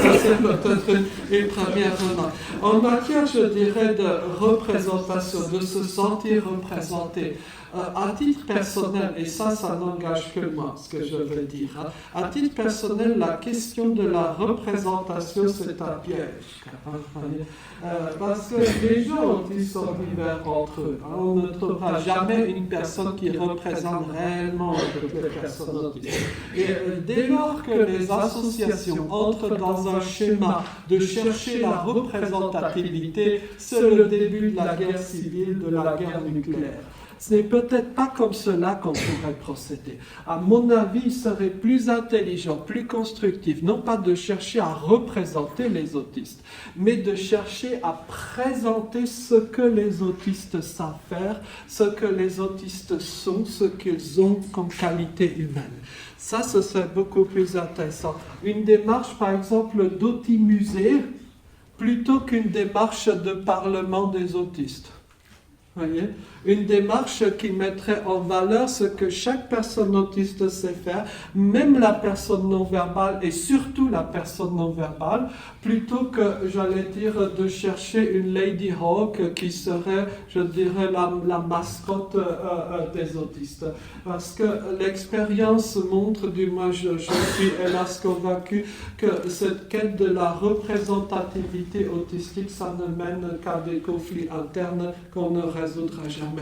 Ça c'est peut-être une première remarque. En matière, je dirais, de représentation, de se sentir représenté, à titre personnel, et ça n'engage que moi, ce que je veux dire. À titre personnel, la question de la représentation, c'est un piège. Parce que les gens qui sont divers entre eux. On ne trouvera jamais une personne qui représente réellement toutes les personnes autistes. Et dès lors que les associations entrent dans un schéma de chercher la représentativité, c'est le début de la guerre civile, de la guerre nucléaire. Ce n'est peut-être pas comme cela qu'on pourrait procéder. À mon avis, il serait plus intelligent, plus constructif, non pas de chercher à représenter les autistes, mais de chercher à présenter ce que les autistes savent faire, ce que les autistes sont, ce qu'ils ont comme qualité humaine. Ça, ce serait beaucoup plus intéressant. Une démarche, par exemple, d'Auti-musée, plutôt qu'une démarche de parlement des autistes. Voyez, une démarche qui mettrait en valeur ce que chaque personne autiste sait faire, même la personne non-verbale et surtout la personne non-verbale, plutôt que, j'allais dire, de chercher une Lady Hawk qui serait, je dirais, la mascotte des autistes. Parce que l'expérience montre, du moins je suis hélas convaincu, que cette quête de la représentativité autistique, ça ne mène qu'à des conflits internes qu'on ne résoudra jamais.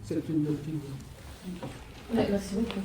C'est une opinion. Merci beaucoup.